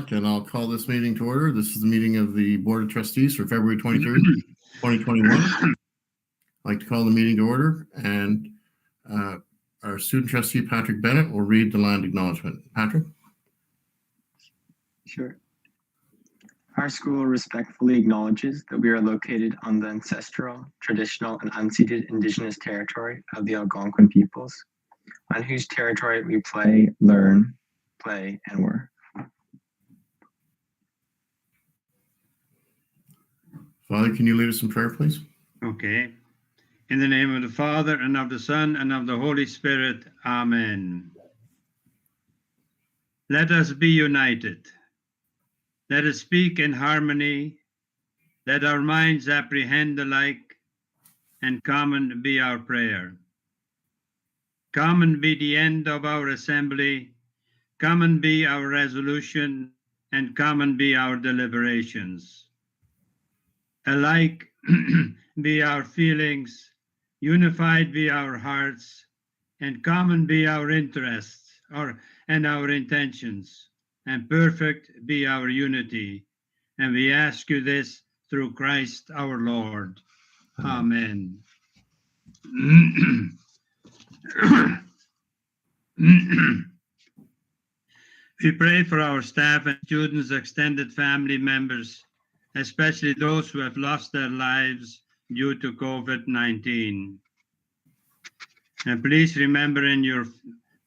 o'clock, and I'll call this meeting to order. This is the meeting of the Board of Trustees for February 23rd, 2021. I'd like to call the meeting to order, and our student trustee, Patrick Bennett, will read the land acknowledgement. Patrick? Sure. Our school respectfully acknowledges that we are located on the ancestral, traditional, and unceded Indigenous territory of the Algonquin peoples, on whose territory we play, learn, play, and work. Father, can you lead us in prayer, please? Okay. In the name of the Father, and of the Son, and of the Holy Spirit. Amen. Let us be united. Let us speak in harmony. Let our minds apprehend alike, and common be our prayer. Common be the end of our assembly, common be our resolution, and common be our deliberations. Alike be our feelings, unified be our hearts, and common be our interests and our intentions, and perfect be our unity. And we ask you this through Christ our Lord. Amen. We pray for our staff and students, extended family members, especially those who have lost their lives due to COVID-19. And please remember in your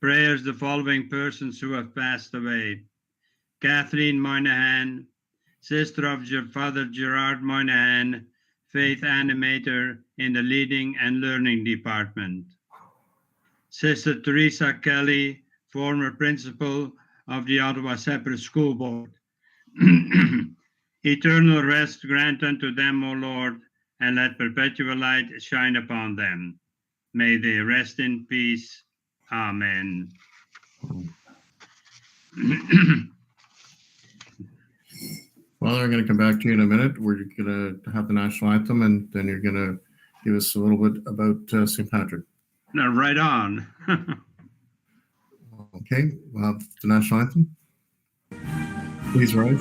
prayers the following persons who have passed away. Kathleen Moynihan, sister of Father Gerard Moynihan, faith animator in the Leading and Learning Department. Sister Teresa Kelly, former principal of the Ottawa Separate School Board. Eternal rest grant unto them, O Lord, and let perpetual light shine upon them. May they rest in peace. Amen. Well, I'm going to come back to you in a minute. We're going to have the national anthem, and then you're going to give us a little bit about St. Patrick. Now, right on. Okay, we'll have the national anthem. Please rise.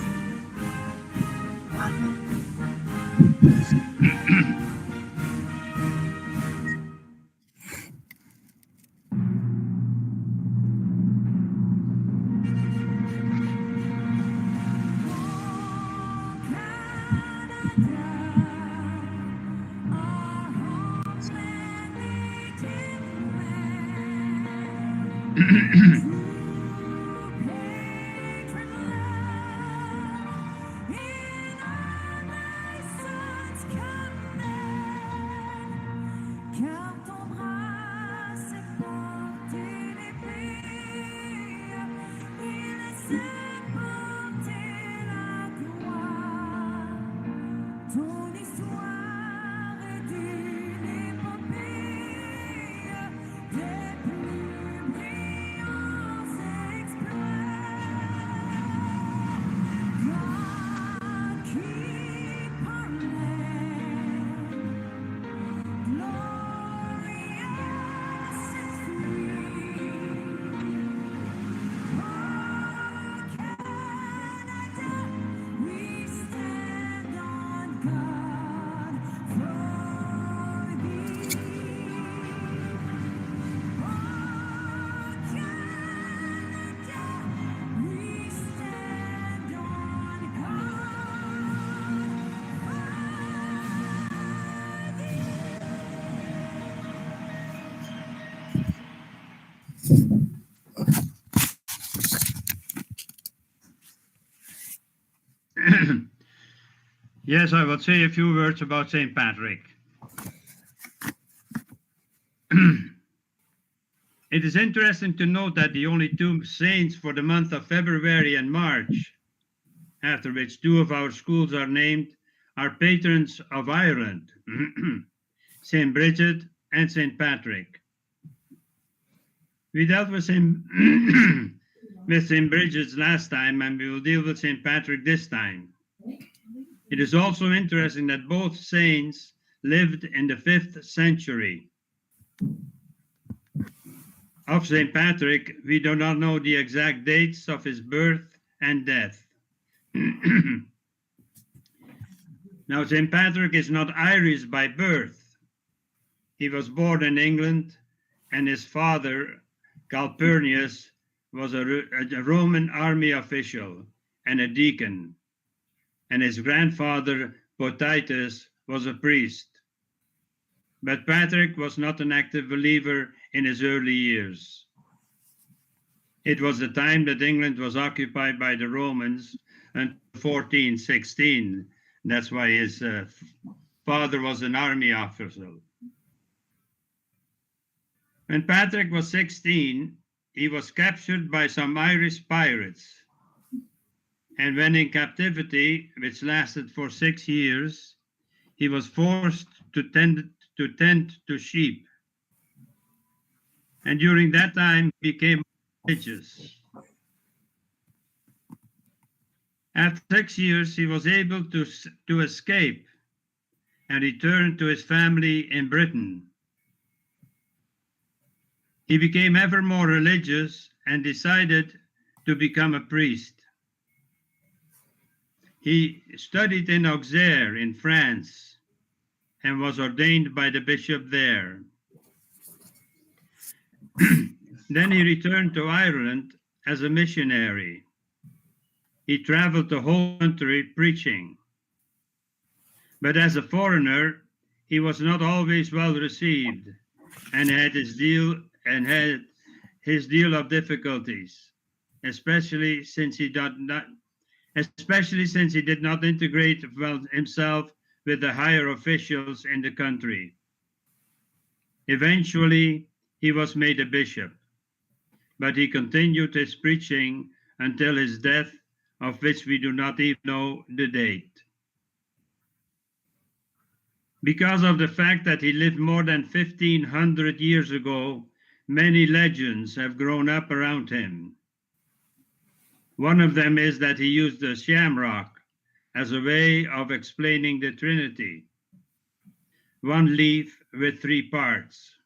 Yes, I will say a few words about St. Patrick. It is interesting to note that the only two saints for the month of February and March, after which two of our schools are named, are patrons of Ireland, St. Bridget and St. Patrick. We dealt with St. Bridget's last time, and we will deal with St. Patrick this time. It is also interesting that both saints lived in the 5th century. Of St. Patrick, we do not know the exact dates of his birth and death. Now, St. Patrick is not Irish by birth. He was born in England, and his father, Calpurnius, was a Roman army official and a deacon, and his grandfather, Potitus, was a priest. But Patrick was not an active believer in his early years. It was the time that England was occupied by the Romans until 1416. That's why his father was an army officer. When Patrick was 16, he was captured by some Irish pirates. And when in captivity, which lasted for 6 years, he was forced to tend to sheep. And during that time, he became religious. After 6 years, he was able to escape and return to his family in Britain. He became ever more religious and decided to become a priest. He studied in Auxerre in France and was ordained by the bishop there. Then he returned to Ireland as a missionary. He traveled the whole country preaching. But as a foreigner, he was not always well received and had his deal of difficulties, especially since he did not integrate himself with the higher officials in the country. Eventually, he was made a bishop, but he continued his preaching until his death, of which we do not even know the date. Because of the fact that he lived more than 1,500 years ago, many legends have grown up around him. One of them is that he used the shamrock as a way of explaining the Trinity, one leaf with 3 parts.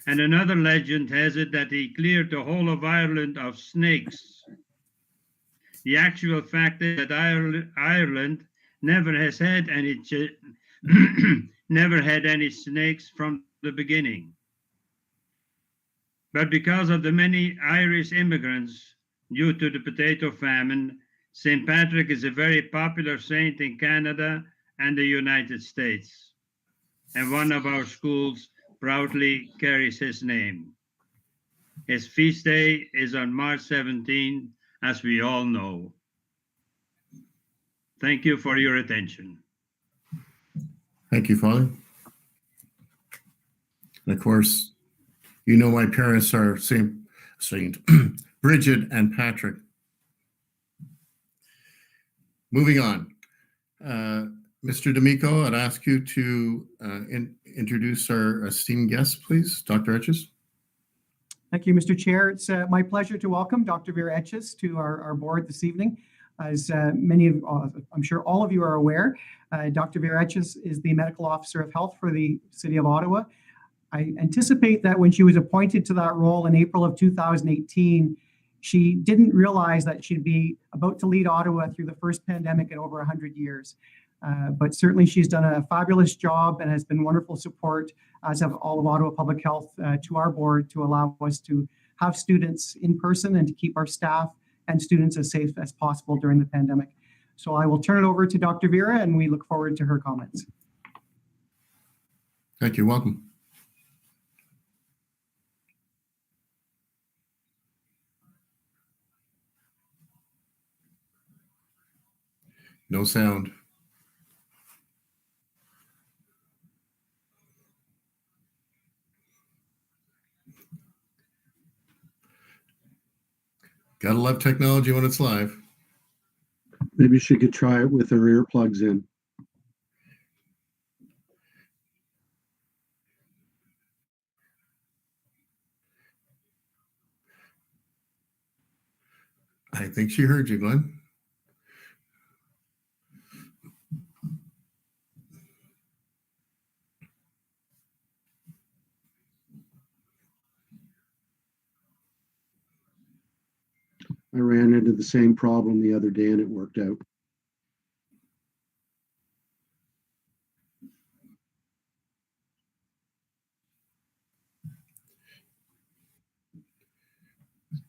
And another legend has it that he cleared the whole of Ireland of snakes. The actual fact is that Ireland never has had any never had any snakes from the beginning. But because of the many Irish immigrants due to the potato famine, St. Patrick is a very popular saint in Canada and the United States. And one of our schools proudly carries his name. His feast day is on March 17, as we all know. Thank you for your attention. Thank you, Father. And of course, you know my parents are Saint Bridget and Patrick. Moving on. Mr. D'Amico, I'd ask you to introduce our esteemed guest, please. Dr. Etches. Thank you, Mr. Chair. It's my pleasure to welcome Dr. Vera Etches to our board this evening. As many of, I'm sure all of you are aware, Dr. Vera Etches is the Medical Officer of Health for the City of Ottawa. I anticipate that when she was appointed to that role in April of 2018, she didn't realize that she'd be about to lead Ottawa through the first pandemic in over 100 years. But certainly she's done a fabulous job and has been wonderful support, as have all of Ottawa Public Health, to our board to allow us to have students in person and to keep our staff and students as safe as possible during the pandemic. So I will turn it over to Dr. Vera, and we look forward to her comments. Thank you. Welcome. No sound. Gotta love technology when it's live. Maybe she could try it with her earplugs in. I think she heard you, Glenn. I ran into the same problem the other day and it worked out.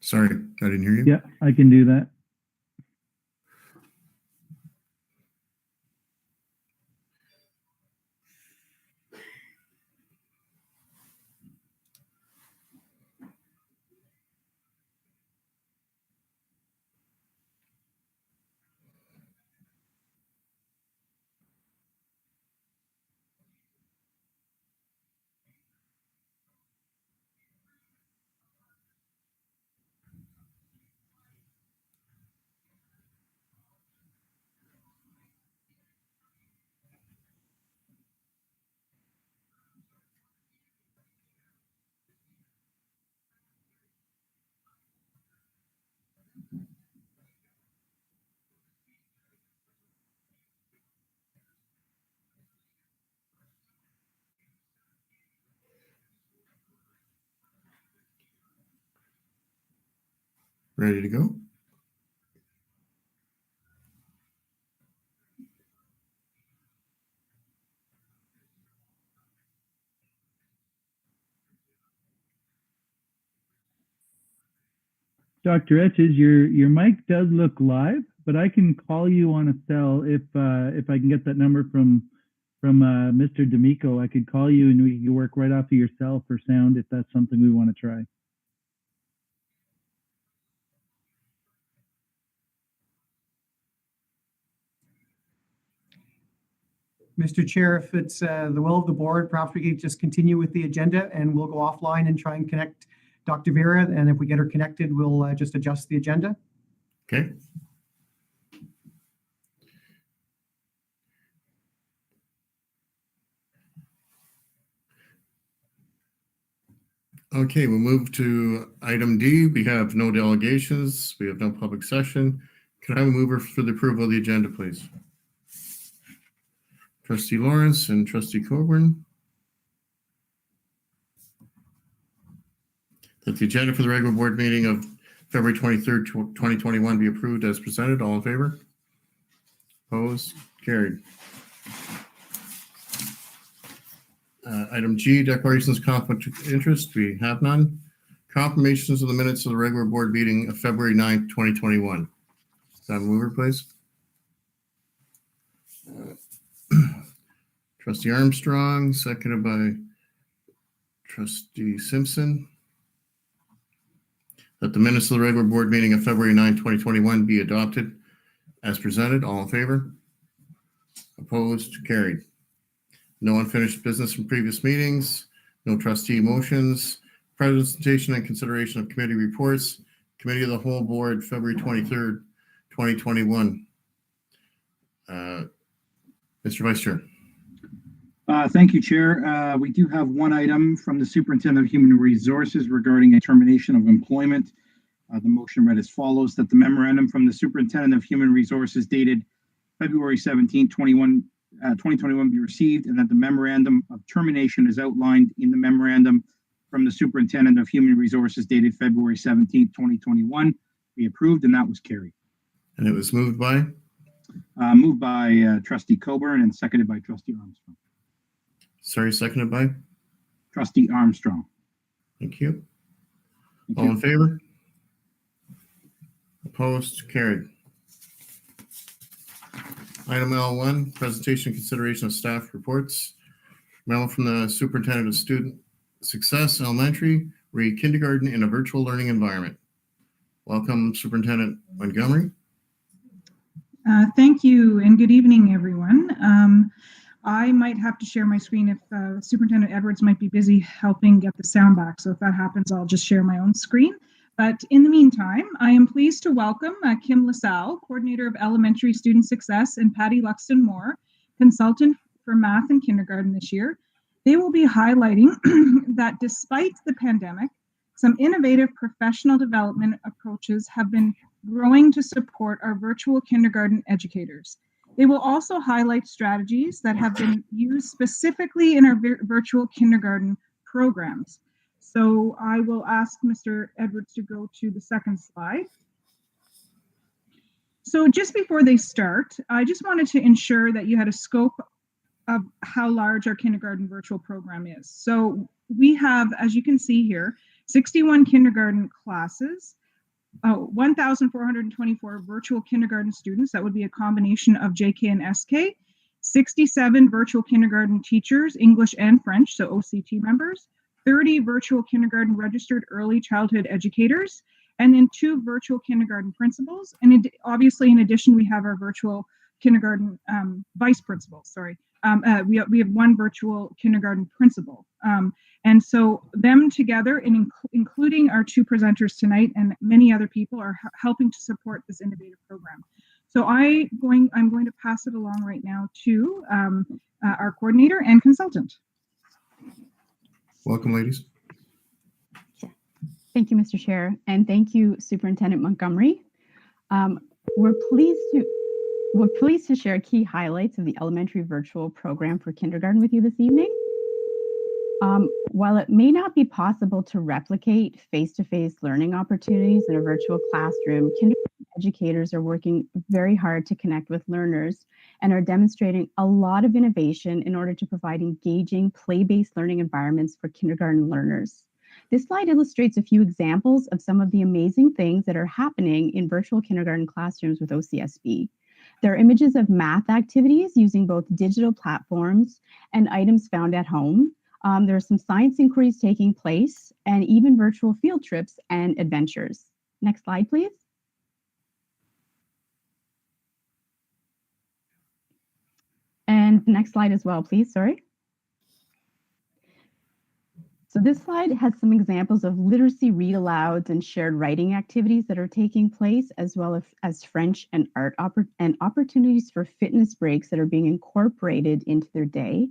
Sorry, I didn't hear you. Yeah, I can do that. Ready to go? Dr. Etches, your mic does look live, but I can call you on a cell if I can get that number from Mr. D'Amico. I could call you and we could work right off of your cell for sound if that's something we want to try. Mr. Chair, if it's the will of the board, perhaps we could just continue with the agenda and we'll go offline and try and connect Dr. Vera. And if we get her connected, we'll just adjust the agenda. Okay. Okay, we'll move to item D. We have no delegations. We have no public session. Can I have a mover for the approval of the agenda, please? Trustee Lawrence and Trustee Coburn. That the agenda for the regular board meeting of February 23rd, 2021 be approved as presented. All in favor? Opposed? Carried. Item G, declarations of conflict of interest. We have none. Confirmations of the minutes of the regular board meeting of February 9th, 2021. Can I have a mover, please? Trustee Armstrong, seconded by Trustee Simpson. That the minutes of the regular board meeting of February 9, 2021 be adopted as presented. All in favor? Opposed? Carried. No unfinished business from previous meetings. No trustee motions. Presentation and consideration of committee reports. Committee of the Whole Board, February 23rd, 2021. Mr. Vice Chair. Thank you, Chair. We do have one item from the Superintendent of Human Resources regarding a termination of employment. The motion read as follows: that the memorandum from the Superintendent of Human Resources dated February 17, 2021 be received, and that the memorandum of termination is outlined in the memorandum from the Superintendent of Human Resources dated February 17, 2021 be approved, and that was carried. And it was moved by? Moved by Trustee Coburn and seconded by Trustee Armstrong. Sorry, seconded by? Trustee Armstrong. Thank you. Thank All you. in favor? Opposed? Carried. Item L1, presentation and consideration of staff reports. Memo from the Superintendent of Student Success Elementary, read kindergarten in a virtual learning environment. Welcome, Superintendent Montgomery. Thank you and good evening, everyone. I might have to share my screen if Superintendent Edwards might be busy helping get the sound back. So if that happens, I'll just share my own screen. But in the meantime, I am pleased to welcome Kim LaSalle, Coordinator of Elementary Student Success, and Patty Luxton-Moore, Consultant for Math and Kindergarten this year. They will be highlighting that despite the pandemic, some innovative professional development approaches have been growing to support our virtual kindergarten educators. They will also highlight strategies that have been used specifically in our virtual kindergarten programs. So I will ask Mr. Edwards to go to the second slide. So just before they start, I just wanted to ensure that you had a scope of how large our kindergarten virtual program is. So we have, as you can see here, 61 kindergarten classes, 1,424 virtual kindergarten students. That would be a combination of JK and SK, 67 virtual kindergarten teachers, English and French, so OCT members, 30 virtual kindergarten registered early childhood educators, and then 2 virtual kindergarten principals. And obviously, in addition, we have our virtual kindergarten vice principals, sorry. We have 1 virtual kindergarten principal. And so them together, and including our 2 presenters tonight and many other people, are helping to support this innovative program. So I'm going to pass it along right now to our coordinator and consultant. Welcome, ladies. Thank you, Mr. Chair, and thank you, Superintendent Montgomery. We're pleased to share key highlights of the elementary virtual program for kindergarten with you this evening. While it may not be possible to replicate face-to-face learning opportunities in a virtual classroom, kindergarten educators are working very hard to connect with learners and are demonstrating a lot of innovation in order to provide engaging, play-based learning environments for kindergarten learners. This slide illustrates a few examples of some of the amazing things that are happening in virtual kindergarten classrooms with OCSB. There are images of math activities using both digital platforms and items found at home. There are some science inquiries taking place and even virtual field trips and adventures. Next slide, please. And next slide as well, please, sorry. So this slide has some examples of literacy read-alouds and shared writing activities that are taking place, as well as French and art and opportunities for fitness breaks that are being incorporated into their day.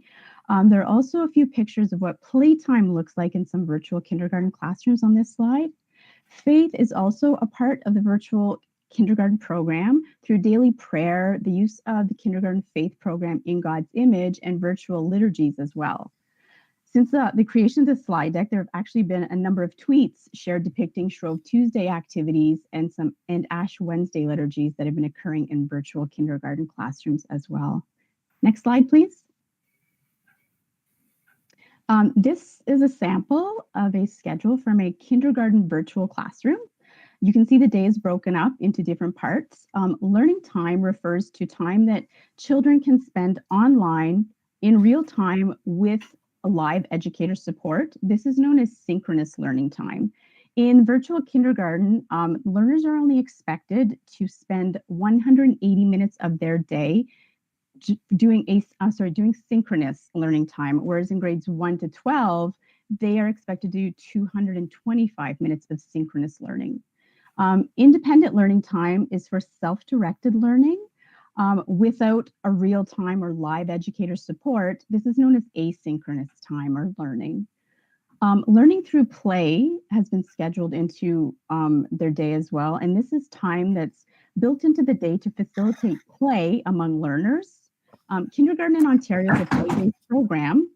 There are also a few pictures of what playtime looks like in some virtual kindergarten classrooms on this slide. Faith is also a part of the virtual kindergarten program through daily prayer, the use of the kindergarten faith program in God's image, and virtual liturgies as well. Since the creation of the slide deck, there have actually been a number of tweets shared depicting Shrove Tuesday activities and Ash Wednesday liturgies that have been occurring in virtual kindergarten classrooms as well. Next slide, please. This is a sample of a schedule from a kindergarten virtual classroom. You can see the day is broken up into different parts. Learning time refers to time that children can spend online in real time with a live educator support. This is known as synchronous learning time. In virtual kindergarten, learners are only expected to spend 180 minutes of their day doing synchronous learning time, whereas in grades 1 to 12, they are expected to do 225 minutes of synchronous learning. Independent learning time is for self-directed learning without a real-time or live educator support. This is known as asynchronous time or learning. Learning through play has been scheduled into their day as well, and this is time that's built into the day to facilitate play among learners. Kindergarten in Ontario is a play-based program.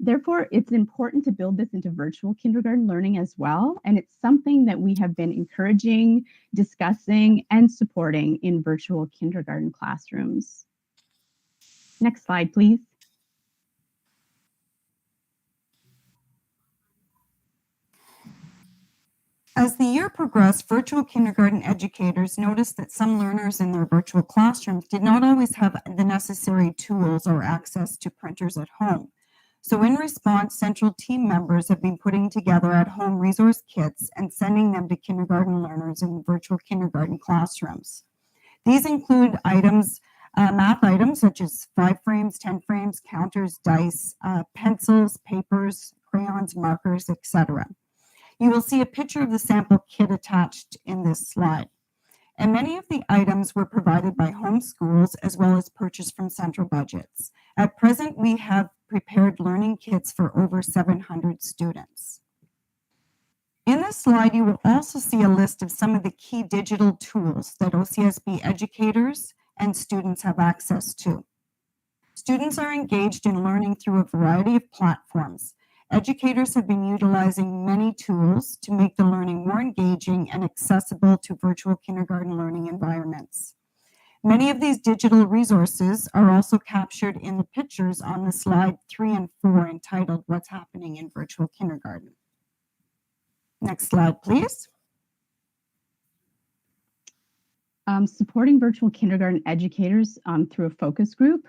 Therefore, it's important to build this into virtual kindergarten learning as well, and it's something that we have been encouraging, discussing, and supporting in virtual kindergarten classrooms. Next slide, please. As the year progressed, virtual kindergarten educators noticed that some learners in their virtual classrooms did not always have the necessary tools or access to printers at home. So in response, central team members have been putting together at-home resource kits and sending them to kindergarten learners in virtual kindergarten classrooms. These include items, math items such as 5 frames, 10 frames, counters, dice, pencils, papers, crayons, markers, etc. You will see a picture of the sample kit attached in this slide. And many of the items were provided by home schools as well as purchased from central budgets. At present, we have prepared learning kits for over 700 students. In this slide, you will also see a list of some of the key digital tools that OCSB educators and students have access to. Students are engaged in learning through a variety of platforms. Educators have been utilizing many tools to make the learning more engaging and accessible to virtual kindergarten learning environments. Many of these digital resources are also captured in the pictures on the slide 3 and 4 entitled What's Happening in Virtual Kindergarten. Next slide, please. Supporting virtual kindergarten educators through a focus group.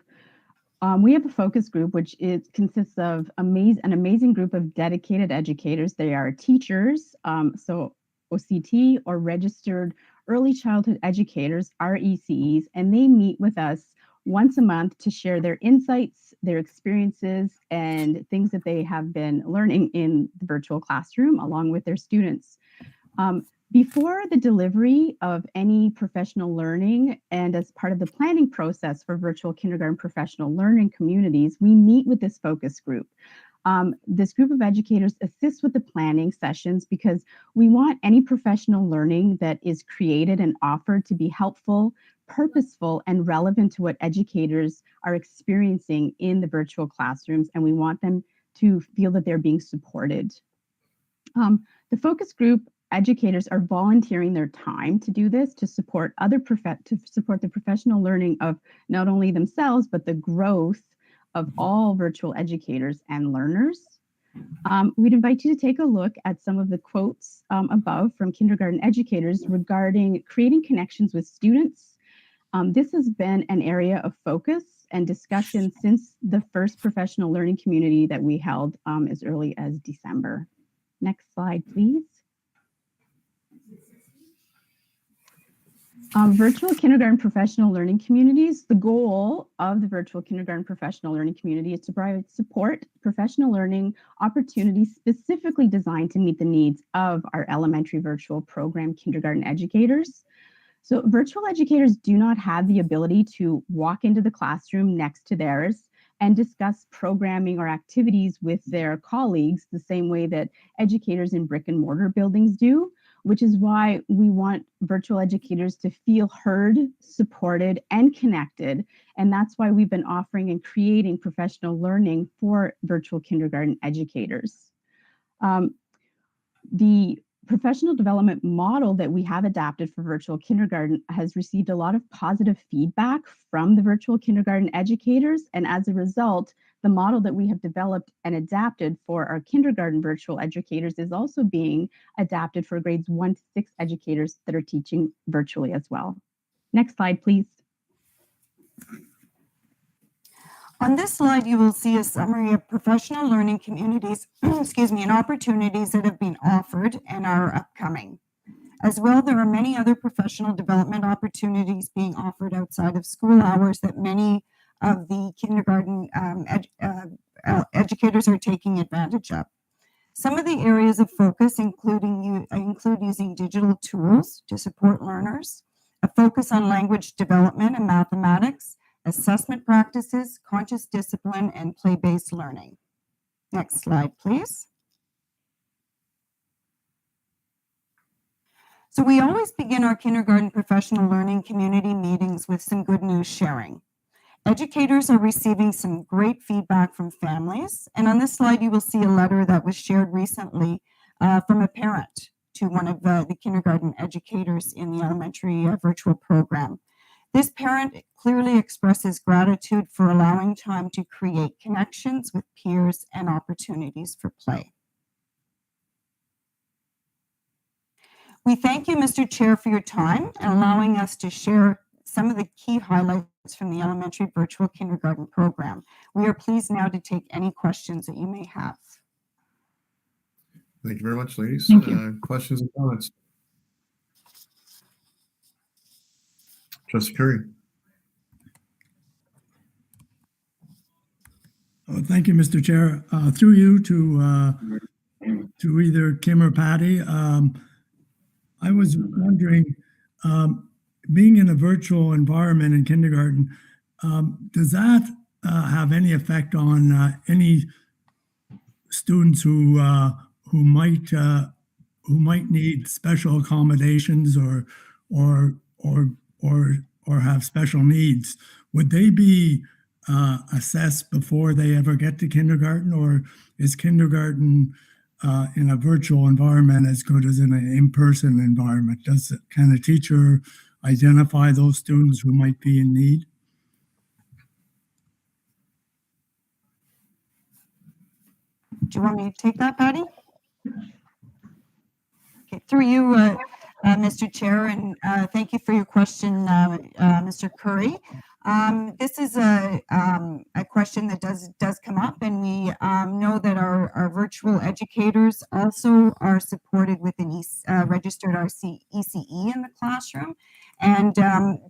We have a focus group which consists of an amazing group of dedicated educators. They are teachers, so OCT or registered early childhood educators, RECEs, and they meet with us once a month to share their insights, their experiences, and things that they have been learning in the virtual classroom along with their students. Before the delivery of any professional learning and as part of the planning process for virtual kindergarten professional learning communities, we meet with this focus group. This group of educators assists with the planning sessions because we want any professional learning that is created and offered to be helpful, purposeful, and relevant to what educators are experiencing in the virtual classrooms, and we want them to feel that they're being supported. The focus group educators are volunteering their time to do this to support the professional learning of not only themselves but the growth of all virtual educators and learners. We'd invite you to take a look at some of the quotes above from kindergarten educators regarding creating connections with students. This has been an area of focus and discussion since the first professional learning community that we held as early as December. Next slide, please. Virtual kindergarten professional learning communities. The goal of the virtual kindergarten professional learning community is to provide support, professional learning opportunities specifically designed to meet the needs of our elementary virtual program kindergarten educators. So virtual educators do not have the ability to walk into the classroom next to theirs and discuss programming or activities with their colleagues the same way that educators in brick and mortar buildings do, which is why we want virtual educators to feel heard, supported, and connected. And that's why we've been offering and creating professional learning for virtual kindergarten educators. The professional development model that we have adapted for virtual kindergarten has received a lot of positive feedback from the virtual kindergarten educators. And as a result, the model that we have developed and adapted for our kindergarten virtual educators is also being adapted for grades 1 to 6 educators that are teaching virtually as well. Next slide, please. On this slide, you will see a summary of professional learning communities, and opportunities that have been offered and are upcoming. As well, there are many other professional development opportunities being offered outside of school hours that many of the kindergarten educators are taking advantage of. Some of the areas of focus include using digital tools to support learners, a focus on language development and mathematics, assessment practices, conscious discipline, and play-based learning. Next slide, please. So we always begin our kindergarten professional learning community meetings with some good news sharing. Educators are receiving some great feedback from families. And on this slide, you will see a letter that was shared recently from a parent to one of the kindergarten educators in the elementary virtual program. This parent clearly expresses gratitude for allowing time to create connections with peers and opportunities for play. We thank you, Mr. Chair, for your time and allowing us to share some of the key highlights from the elementary virtual kindergarten program. We are pleased now to take any questions that you may have. Thank you very much, ladies. Thank you. Questions and comments? Trustee Curry. Oh, thank you, Mr. Chair. Through you to either Kim or Patty, I was wondering, being in a virtual environment in kindergarten, does that have any effect on any students who might need special accommodations or have special needs? Would they be assessed before they ever get to kindergarten, or is kindergarten in a virtual environment as good as in an in-person environment? Can a teacher identify those students who might be in need? Do you want me to take that, Patty? Okay, through you, Mr. Chair, and thank you for your question, Mr. Curry. This is a question that does come up, and we know that our virtual educators also are supported with an registered ECE in the classroom, and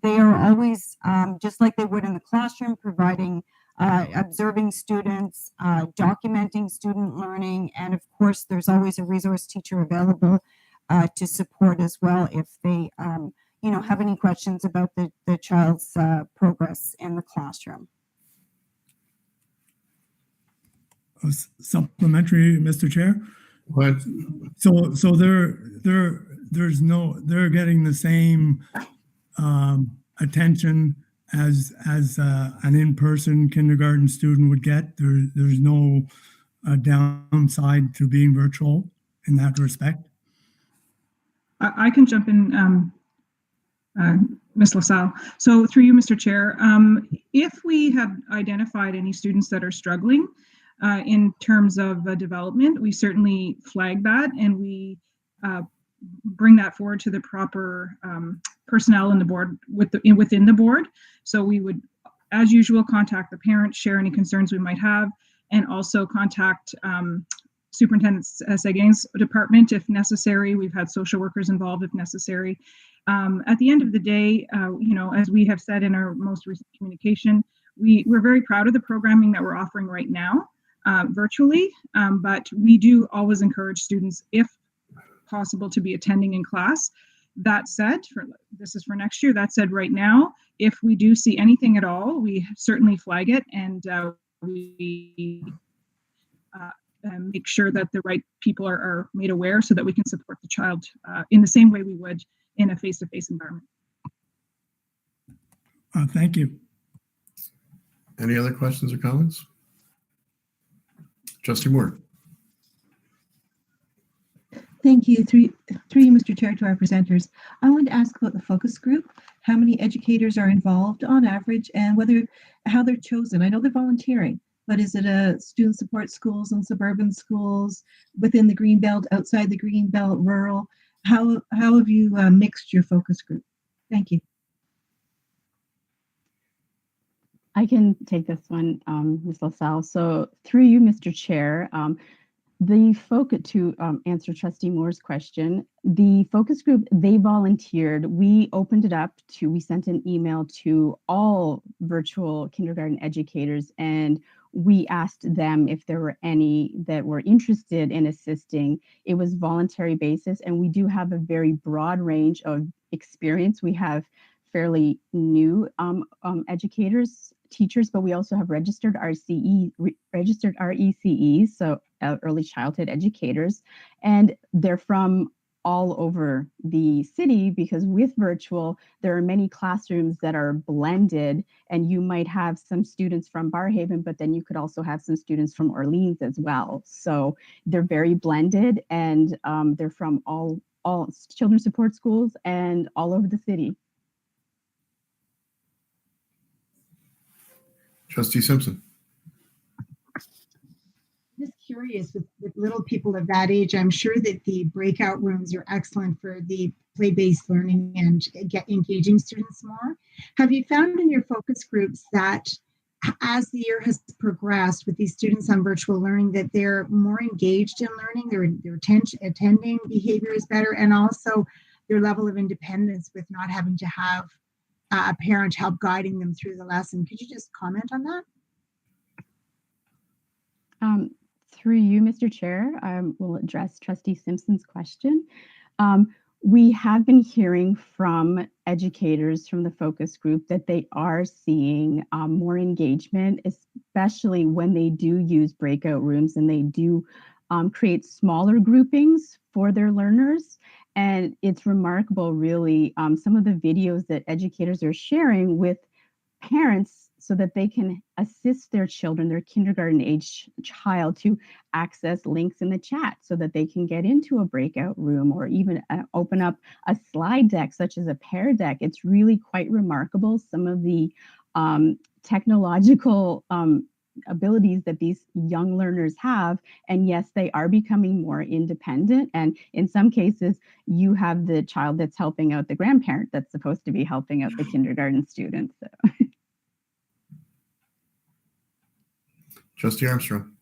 they are always, just like they would in the classroom, providing observing students, documenting student learning, and of course, there's always a resource teacher available to support as well if they have any questions about the child's progress in the classroom. Supplementary, Mr. Chair. What? So they're getting the same attention as an in-person kindergarten student would get. There's no downside to being virtual in that respect. I can jump in, Ms. LaSalle. So through you, Mr. Chair, if we have identified any students that are struggling in terms of development, we certainly flag that and we bring that forward to the proper personnel in the board within the board. So we would, as usual, contact the parents, share any concerns we might have, and also contact Superintendent Seguin's department if necessary. We've had social workers involved if necessary. At the end of the day, as we have said in our most recent communication, we're very proud of the programming that we're offering right now virtually, but we do always encourage students, if possible, to be attending in class. That said, this is for next year. That said, right now, if we do see anything at all, we certainly flag it, and we make sure that the right people are made aware so that we can support the child in the same way we would in a face-to-face environment. Thank you. Any other questions or comments? Trustee Moore. Thank you. Through you, Mr. Chair, to our presenters. I wanted to ask about the focus group, how many educators are involved on average, and how they're chosen. I know they're volunteering, but is it a student support schools and suburban schools, within the Greenbelt, outside the Greenbelt, rural? How have you mixed your focus group? Thank you. I can take this one, Ms. LaSalle. So through you, Mr. Chair, the focus, to answer Trustee Moore's question, the focus group, they volunteered. We opened it up we sent an email to all virtual kindergarten educators, and we asked them if there were any that were interested in assisting. It was voluntary basis, and we do have a very broad range of experience. We have fairly new educators, teachers, but we also have registered RECEs, so early childhood educators, and they're from all over the city, because with virtual, there are many classrooms that are blended, and you might have some students from Barrhaven, but then you could also have some students from Orleans as well. So they're very blended, and they're from all children's support schools and all over the city. Trustee Simpson. Just curious, with little people of that age, I'm sure that the breakout rooms are excellent for the play-based learning and engaging students more. Have you found in your focus groups that as the year has progressed with these students on virtual learning, that they're more engaged in learning, their attending behavior is better, and also their level of independence with not having to have a parent help guiding them through the lesson? Could you just comment on that? Through you, Mr. Chair, I will address Trustee Simpson's question. We have been hearing from educators from the focus group that they are seeing more engagement, especially when they do use breakout rooms and they do create smaller groupings for their learners. And it's remarkable, really, some of the videos that educators are sharing with parents so that they can assist their children, their kindergarten age child, to access links in the chat so that they can get into a breakout room or even open up a slide deck such as a Pear Deck. It's really quite remarkable, some of the technological abilities that these young learners have. And yes, they are becoming more independent. And in some cases, you have the child that's helping out the grandparent that's supposed to be helping out the kindergarten students. So. Trustee Armstrong.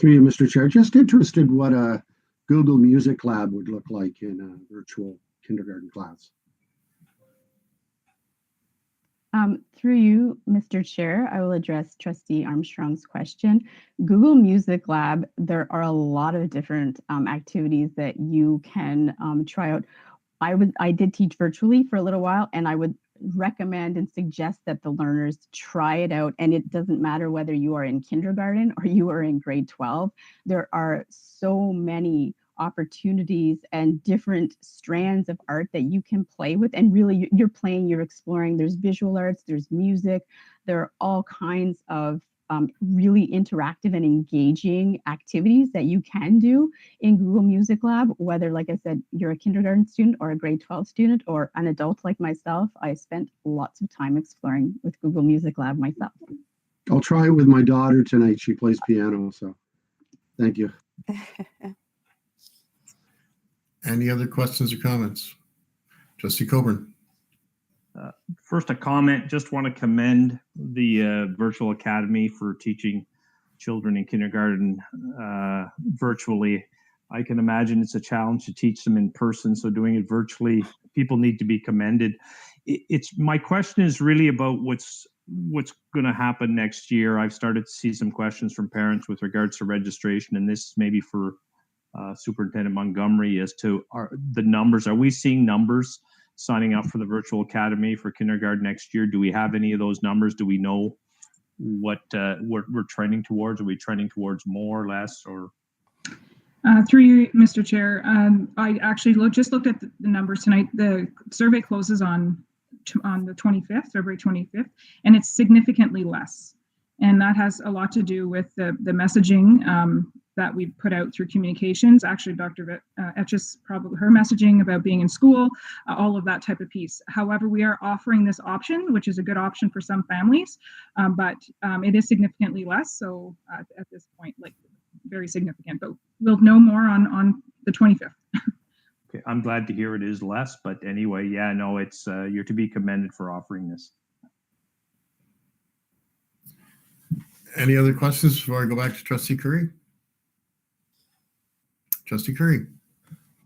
Through you, Mr. Chair, just interested what a Google Music Lab would look like in a virtual kindergarten class. Through you, Mr. Chair, I will address Trustee Armstrong's question. Google Music Lab, there are a lot of different activities that you can try out. I did teach virtually for a little while, and I would recommend and suggest that the learners try it out. And it doesn't matter whether you are in kindergarten or you are in grade 12. There are so many opportunities and different strands of art that you can play with, and really you're playing, you're exploring. There's visual arts, there's music, there are all kinds of really interactive and engaging activities that you can do in Google Music Lab, whether, like I said, you're a kindergarten student or a grade 12 student or an adult like myself. I spent lots of time exploring with Google Music Lab myself. I'll try it with my daughter tonight. She plays piano, so thank you. Any other questions or comments? Trustee Coburn. First, a comment. Just want to commend the Virtual Academy for teaching children in kindergarten virtually. I can imagine it's a challenge to teach them in person, so doing it virtually, people need to be commended. My question is really about what's going to happen next year. I've started to see some questions from parents with regards to registration, and this may be for Superintendent Montgomery as to the numbers. Are we seeing numbers signing up for the Virtual Academy for kindergarten next year? Do we have any of those numbers? Do we know what we're trending towards? Are we trending towards more or less? Or through you, Mr. Chair, I actually just looked at the numbers tonight. The survey closes on the 25th, February 25th, and it's significantly less. And that has a lot to do with the messaging that we put out through communications. Actually, Dr. Etches, probably her messaging about being in school, all of that type of piece. However, we are offering this option, which is a good option for some families, but it is significantly less. So at this point, like very significant, but we'll know more on the 25th. Okay, I'm glad to hear it is less, but anyway, yeah, no, it's you're to be commended for offering this. Any other questions before I go back to Trustee Curry? Trustee Curry.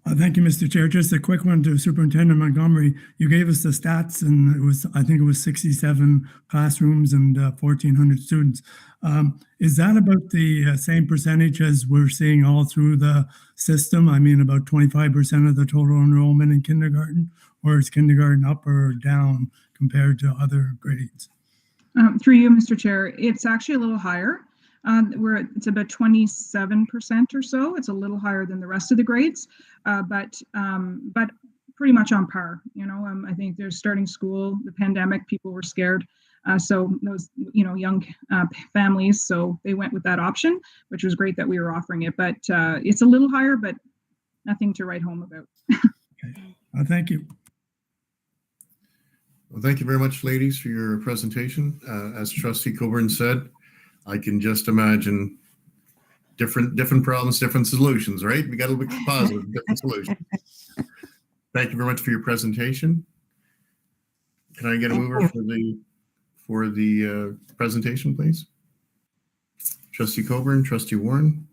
Thank you, Mr. Chair. Just a quick one to Superintendent Montgomery. You gave us the stats, and I think it was 67 classrooms and 1,400 students. Is that about the same percentage as we're seeing all through the system? I mean, about 25% of the total enrollment in kindergarten, or is kindergarten up or down compared to other grades? Through you, Mr. Chair, it's actually a little higher. It's about 27% or so. It's a little higher than the rest of the grades, but pretty much on par. You know, I think they're starting school, the pandemic, people were scared. So those, young families, so they went with that option, which was great that we were offering it. But it's a little higher, but nothing to write home about. Okay. Thank you. Well, thank you very much, ladies, for your presentation. As Trustee Coburn said, I can just imagine different problems, different solutions, right? We got to look positive, different solutions. Thank you very much for your presentation. Can I get a mover for the presentation, please? Trustee Coburn, Trustee Warren.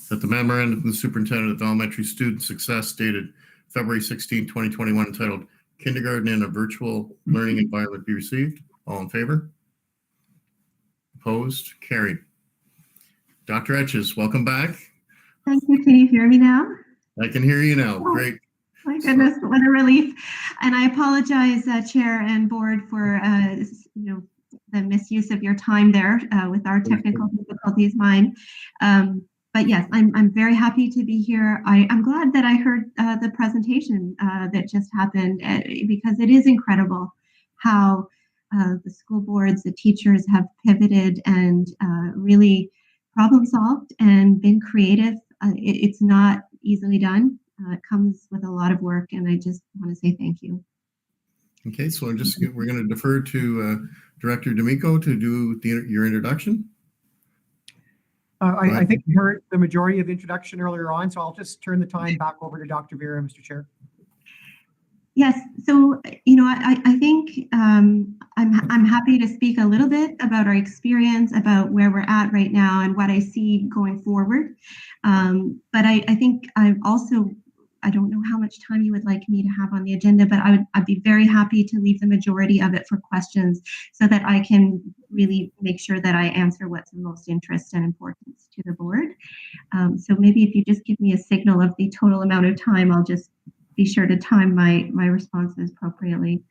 That the memorandum from the Superintendent of Elementary Student Success dated February 16, 2021, entitled Kindergarten in a Virtual Learning Environment be received. All in favor? Opposed? Carried. Dr. Etches, welcome back. Thank you. Can you hear me now? I can hear you now. Great. My goodness, what a relief. And I apologize, Chair and Board, for the misuse of your time there with our technical difficulties. Mine. but yes, I'm very happy to be here. I'm glad that I heard the presentation that just happened because it is incredible how the school boards, the teachers have pivoted and really problem solved and been creative. It's not easily done. It comes with a lot of work, and I just want to say thank you. Okay, so we're going to defer to Director D'Amico to do your introduction. I think we heard the majority of the introduction earlier on, so I'll just turn the time back over to Dr. Vera, Mr. Chair. Yes, so I think I'm happy to speak a little bit about our experience, about where we're at right now, and what I see going forward. But I think I don't know how much time you would like me to have on the agenda, but I'd be very happy to leave the majority of it for questions so that I can really make sure that I answer what's of most interest and importance to the board. So maybe if you just give me a signal of the total amount of time, I'll just be sure to time my responses appropriately.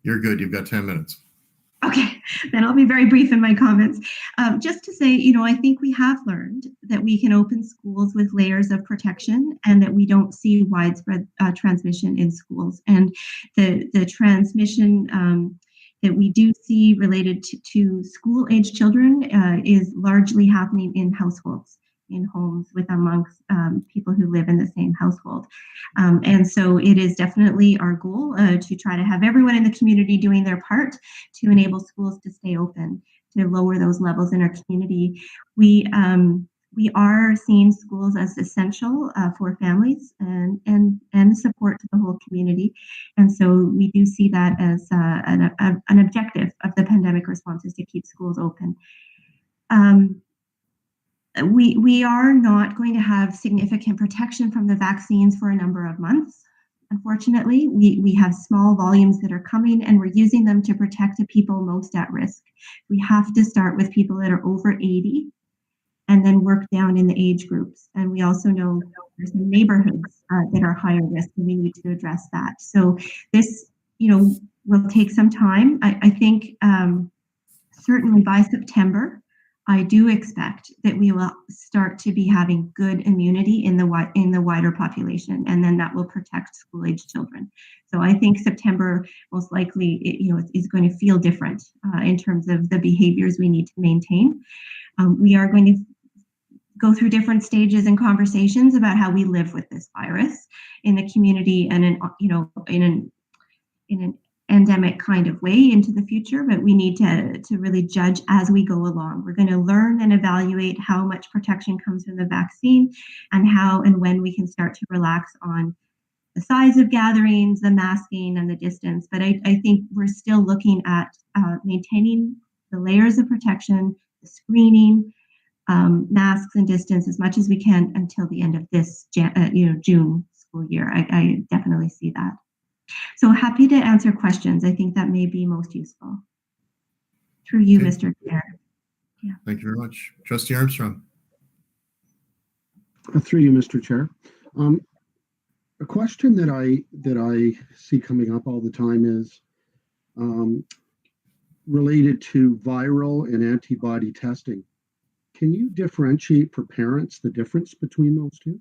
You're good. You've got 10 minutes. Okay, then I'll be very brief in my comments. Just to say, I think we have learned that we can open schools with layers of protection and that we don't see widespread transmission in schools. And the transmission that we do see related to school-age children is largely happening in households, in homes amongst people who live in the same household. And so it is definitely our goal to try to have everyone in the community doing their part to enable schools to stay open, to lower those levels in our community. We are seeing schools as essential for families and support to the whole community. And so we do see that as an objective of the pandemic response is to keep schools open. We are not going to have significant protection from the vaccines for a number of months. Unfortunately, we have small volumes that are coming and we're using them to protect the people most at risk. We have to start with people that are over 80 and then work down in the age groups. And we also know there's neighborhoods that are higher risk and we need to address that. So this, will take some time. I think certainly by September, I do expect that we will start to be having good immunity in the wider population, and then that will protect school-age children. So I think September most likely, is going to feel different in terms of the behaviors we need to maintain. We are going to go through different stages and conversations about how we live with this virus in the community and in an endemic kind of way into the future, but we need to really judge as we go along. We're going to learn and evaluate how much protection comes from the vaccine and how and when we can start to relax on the size of gatherings, the masking, and the distance. But I think we're still looking at maintaining the layers of protection, the screening, masks and distance as much as we can until the end of this June school year. I definitely see that. So happy to answer questions. I think that may be most useful. Through you, Mr. Chair. Yeah. Thank you very much. Trustee Armstrong. Through you, Mr. Chair. A question that I see coming up all the time is related to viral and antibody testing. Can you differentiate for parents the difference between those two?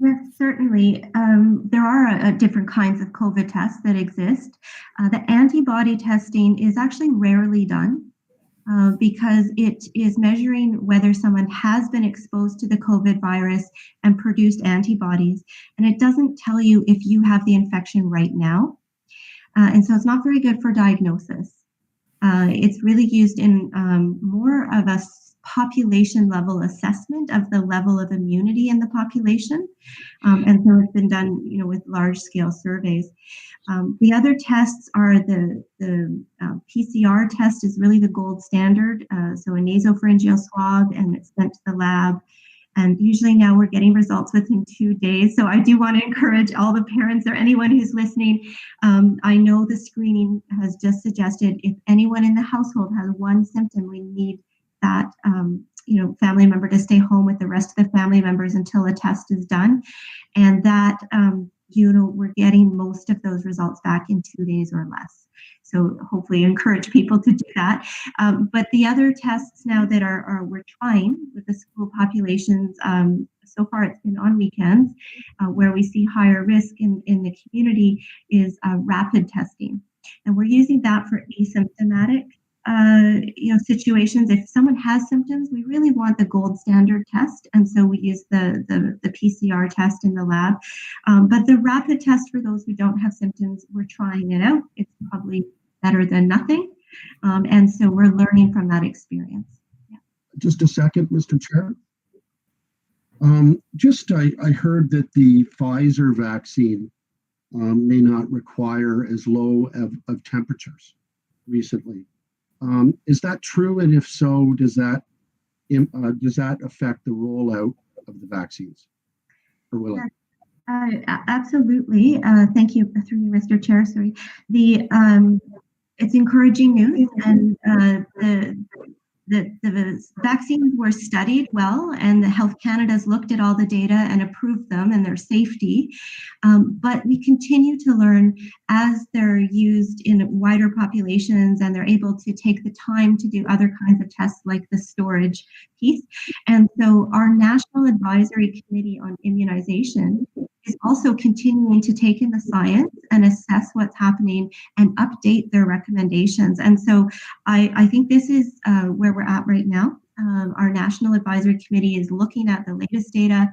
Yes, certainly. There are different kinds of COVID tests that exist. The antibody testing is actually rarely done because it is measuring whether someone has been exposed to the COVID virus and produced antibodies. And it doesn't tell you if you have the infection right now. And so it's not very good for diagnosis. It's really used in more of a population level assessment of the level of immunity in the population. And so it's been done, with large scale surveys. The other tests are the Pcr test is really the gold standard. So a nasopharyngeal swab, and it's sent to the lab. And usually now we're getting results within 2 days. So I do want to encourage all the parents or anyone who's listening. I know the screening has just suggested if anyone in the household has one symptom, we need that family member to stay home with the rest of the family members until a test is done. And that we're getting most of those results back in 2 days or less. So hopefully encourage people to do that. But the other tests now that we're trying with the school populations, so far it's been on weekends, where we see higher risk in the community is rapid testing. And we're using that for asymptomatic situations. If someone has symptoms, we really want the gold standard test, and so we use the PCR test in the lab. But the rapid test for those who don't have symptoms, we're trying it out. It's probably better than nothing, and so we're learning from that experience. Yeah. Just a second, Mr. Chair. I heard that the Pfizer vaccine may not require as low of temperatures recently. Is that true? And if so, does that affect the rollout of the vaccines? Or will it? Absolutely. Thank you, through you, Mr. Chair. Sorry. It's encouraging news, and the vaccines were studied well, and the Health Canada's looked at all the data and approved them and their safety. But we continue to learn as they're used in wider populations and they're able to take the time to do other kinds of tests like the storage piece. And so our National Advisory Committee on Immunization is also continuing to take in the science and assess what's happening and update their recommendations. And so I think this is where we're at right now. Our National Advisory Committee is looking at the latest data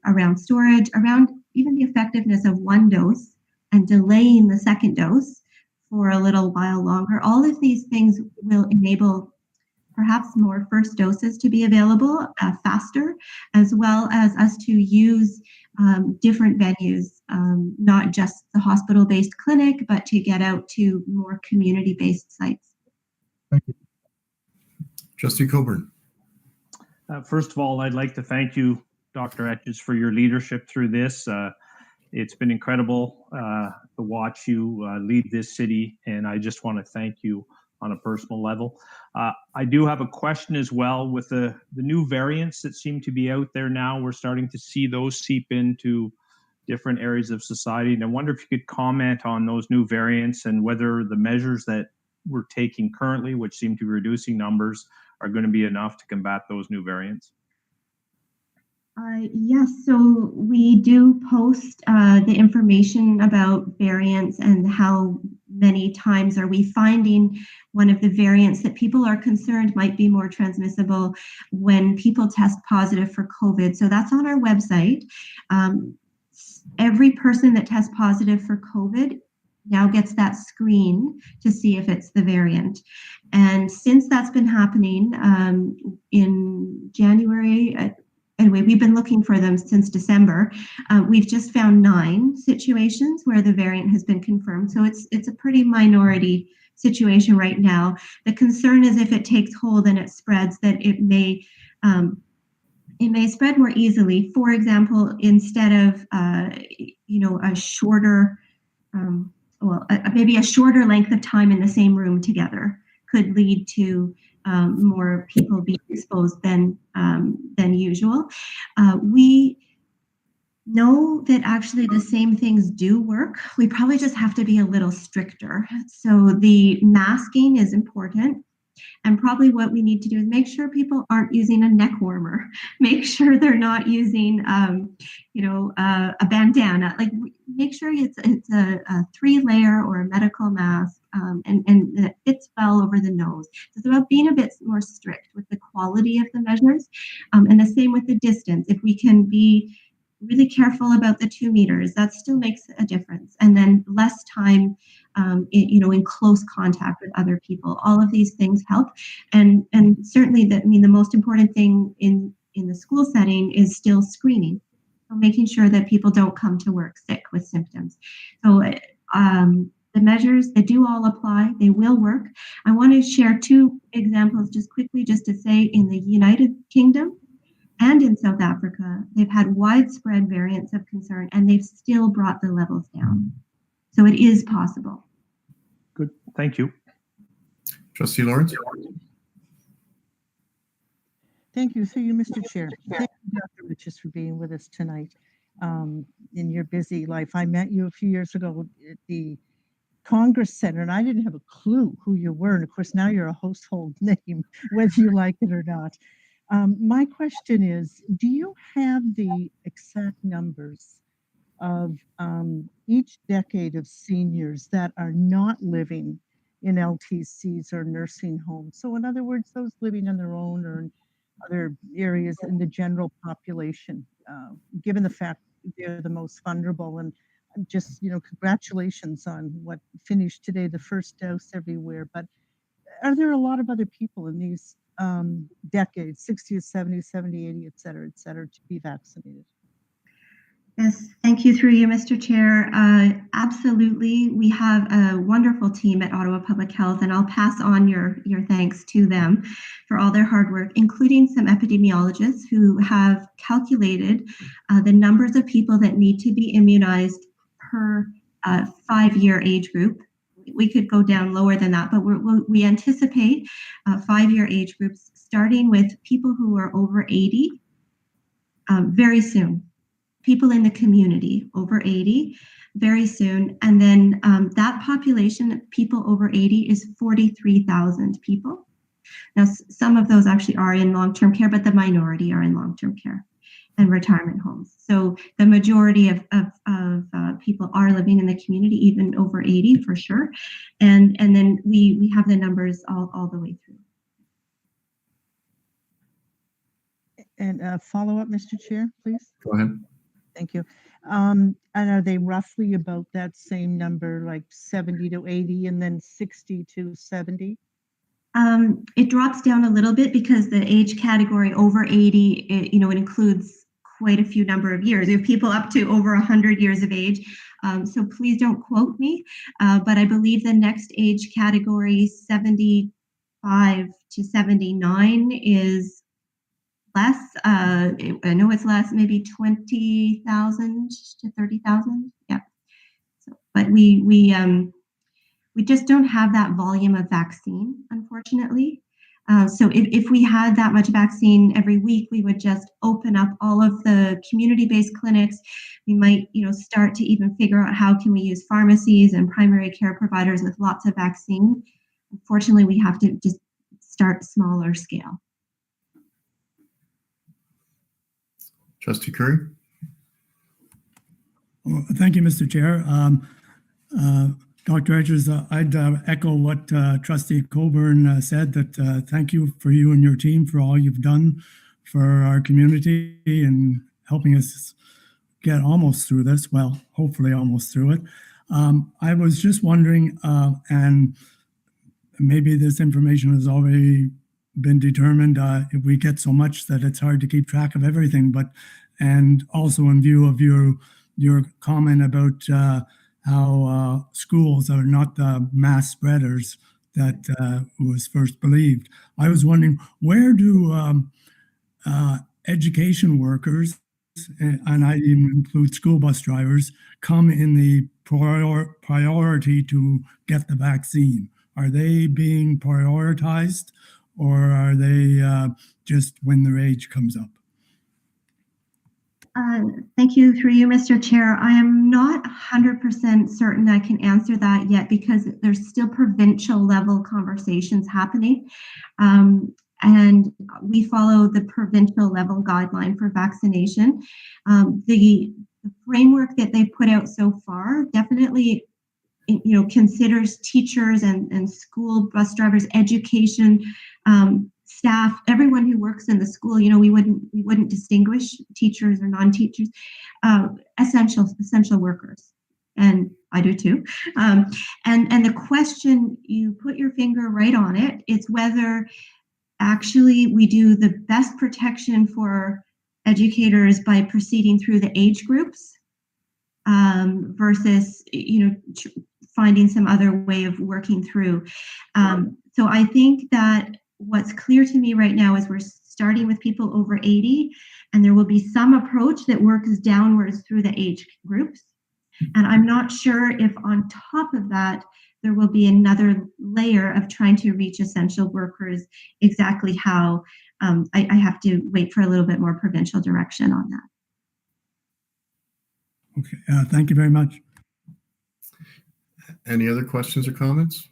around storage, around even the effectiveness of one dose and delaying the second dose for a little while longer. All of these things will enable perhaps more first doses to be available faster, as well as us to use different venues, not just the hospital-based clinic, but to get out to more community-based sites. Thank you. Trustee Coburn. First of all, I'd like to thank you, Dr. Etches, for your leadership through this. It's been incredible to watch you lead this city, and I just want to thank you on a personal level. I do have a question as well with the new variants that seem to be out there now. We're starting to see those seep into different areas of society, and I wonder if you could comment on those new variants and whether the measures that we're taking currently, which seem to be reducing numbers, are going to be enough to combat those new variants. Yes, so we do post the information about variants and how many times are we finding one of the variants that people are concerned might be more transmissible when people test positive for COVID. So that's on our website. Every person that tests positive for COVID now gets that screen to see if it's the variant. And since that's been happening in January, anyway, we've been looking for them since December. We've just found 9 situations where the variant has been confirmed. So it's a pretty minority situation right now. The concern is if it takes hold and it spreads, that it may spread more easily. For example, instead of a shorter, maybe a shorter length of time in the same room together could lead to more people being exposed than usual. We know that actually the same things do work. We probably just have to be a little stricter. So the masking is important. And probably what we need to do is make sure people aren't using a neck warmer. Make sure they're not using, a bandana. Like, make sure it's a 3-layer or a medical mask, and it fits well over the nose. So it's about being a bit more strict with the quality of the measures, and the same with the distance. If we can be really careful about the 2 meters, that still makes a difference. And then less time, in close contact with other people. All of these things help. And certainly the most important thing in the school setting is still screening. So making sure that people don't come to work sick with symptoms. So the measures, they do all apply, they will work. I want to share 2 examples just quickly, just to say in the United Kingdom and in South Africa, they've had widespread variants of concern and they've still brought the levels down. So it is possible. Good, thank you. Trustee Lawrence. Thank you, through you, Mr. Chair. Thank you, Dr. Riches, for being with us tonight. in your busy life. I met you a few years ago at the Congress Center, and I didn't have a clue who you were. And of course, now you're a household name, whether you like it or not. My question is, do you have the exact numbers of each decade of seniors that are not living in LTCs or nursing homes? So in other words, those living on their own or in other areas in the general population, given the fact they're the most vulnerable. And just, congratulations on what finished today, the first dose everywhere. But are there a lot of other people in these decades, 60s, 70s, 70, 80, et cetera, to be vaccinated? Yes, thank you through you, Mr. Chair. Absolutely. We have a wonderful team at Ottawa Public Health, and I'll pass on your thanks to them for all their hard work, including some epidemiologists who have calculated the numbers of people that need to be immunized per 5-year age group. We could go down lower than that, but we anticipate 5-year age groups, starting with people who are over 80 very soon. People in the community over 80 very soon. And then that population, people over 80, is 43,000 people. Now, some of those actually are in long-term care, but the minority are in long-term care and retirement homes. So the majority of people are living in the community, even over 80 for sure. And then we have the numbers all the way through. And follow up, Mr. Chair, please. Go ahead. Thank you. And are they roughly about that same number, like 70 to 80 and then 60 to 70? It drops down a little bit because the age category over 80, it includes quite a few number of years. We have people up to over 100 years of age. So please don't quote me, but I believe the next age category, 75 to 79, is less. I know it's less, maybe 20,000 to 30,000. Yeah. So, but we just don't have that volume of vaccine, unfortunately. So if we had that much vaccine every week, we would just open up all of the community-based clinics. We might, start to even figure out how can we use pharmacies and primary care providers with lots of vaccine. Unfortunately, we have to just start smaller scale. Trustee Curry. Well, thank you, Mr. Chair. Dr. Edgers, I'd echo what Trustee Coburn said, that thank you for you and your team for all you've done for our community and helping us get almost through this. Well, hopefully almost through it. I was just wondering, and maybe this information has already been determined, if we get so much that it's hard to keep track of everything, and also in view of your comment about how schools are not the mass spreaders that was first believed. I was wondering, where do education workers, and I even include school bus drivers, come in the priority to get the vaccine? Are they being prioritized, or are they just when their age comes up? Thank you through you, Mr. Chair. I am not 100% certain I can answer that yet because there's still provincial level conversations happening. And we follow the provincial level guideline for vaccination. The framework that they put out so far definitely considers teachers and school bus drivers, education, staff, everyone who works in the school. We wouldn't distinguish teachers or non-teachers, essential workers, and I do too. And the question, you put your finger right on it. It's whether actually we do the best protection for educators by proceeding through the age groups versus finding some other way of working through. So I think that what's clear to me right now is we're starting with people over 80, and there will be some approach that works downwards through the age groups. And I'm not sure if on top of that, there will be another layer of trying to reach essential workers, exactly how. I have to wait for a little bit more provincial direction on that. Okay, thank you very much. Any other questions or comments?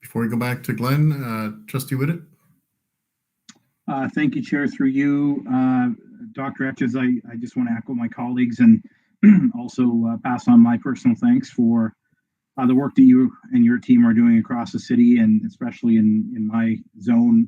Before we go back to Glenn, Trustee Whitted? Thank you, Chair. Through you, Dr. Etches, I just want to echo my colleagues and also pass on my personal thanks for the work that you and your team are doing across the city, and especially in my zone,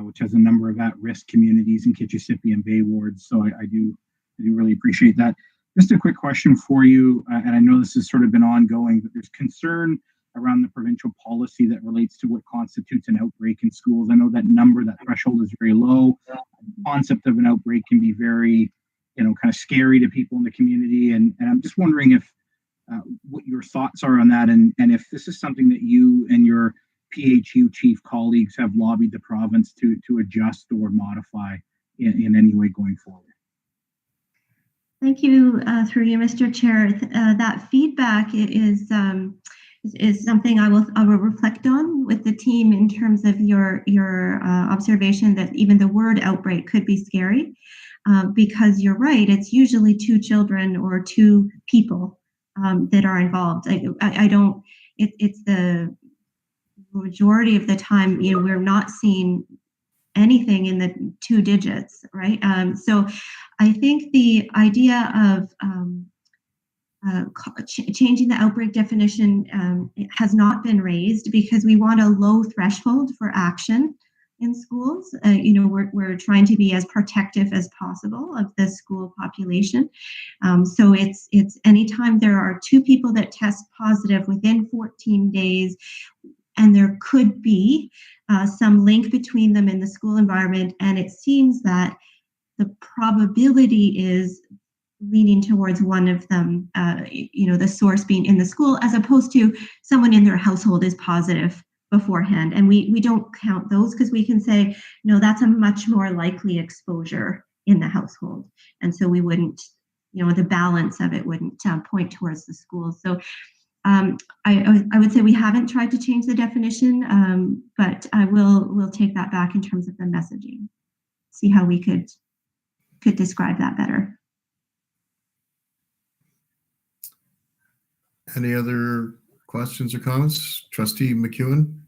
which has a number of at-risk communities in Kitchissippi and Bay wards. So I do really appreciate that. Just a quick question for you, and I know this has sort of been ongoing, but there's concern around the provincial policy that relates to what constitutes an outbreak in schools. I know that threshold is very low. The concept of an outbreak can be very, kind of scary to people in the community. And I'm just wondering if what your thoughts are on that, and if this is something that you and your PHU chief colleagues have lobbied the province to adjust or modify in any way going forward. Thank you, through you, Mr. Chair. That feedback is something I will reflect on with the team in terms of your observation that even the word outbreak could be scary, because you're right. It's usually 2 children or 2 people that are involved. I don't. It's the majority of the time, we're not seeing anything in the 2 digits, right? So I think the idea of changing the outbreak definition has not been raised because we want a low threshold for action in schools. We're trying to be as protective as possible of the school population. So it's anytime there are 2 people that test positive within 14 days, and there could be some link between them in the school environment, and it seems that the probability is leaning towards one of them, the source being in the school, as opposed to someone in their household is positive beforehand. And we don't count those because we can say, no, that's a much more likely exposure in the household. And so we wouldn't, the balance of it wouldn't point towards the school. So I would say we haven't tried to change the definition, but we'll take that back in terms of the messaging, see how we could describe that better. Any other questions or comments? Trustee McEwen?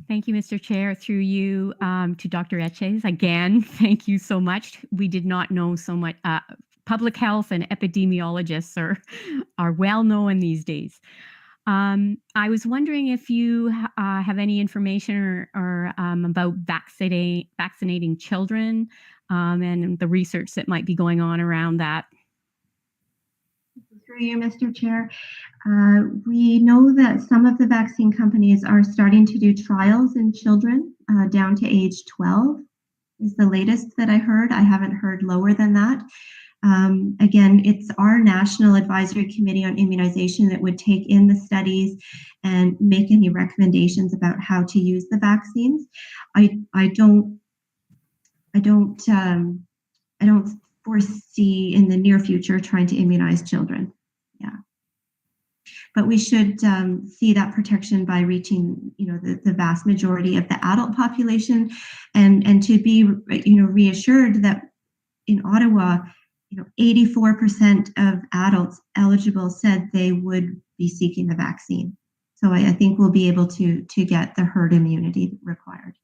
Thank you, Mr. Chair. Through you to Dr. Etches. Again, thank you so much. We did not know so much. Public health and epidemiologists are well known these days. I was wondering if you have any information or about vaccinating children and the research that might be going on around that. Through you, Mr. Chair. We know that some of the vaccine companies are starting to do trials in children down to age 12 is the latest that I heard. I haven't heard lower than that. Again, it's our National Advisory Committee on Immunization that would take in the studies and make any recommendations about how to use the vaccines. I don't foresee in the near future trying to immunize children. Yeah, but we should see that protection by reaching, the vast majority of the adult population, and to be, reassured that in Ottawa, 84% of adults eligible said they would be seeking the vaccine. So I think we'll be able to get the herd immunity required.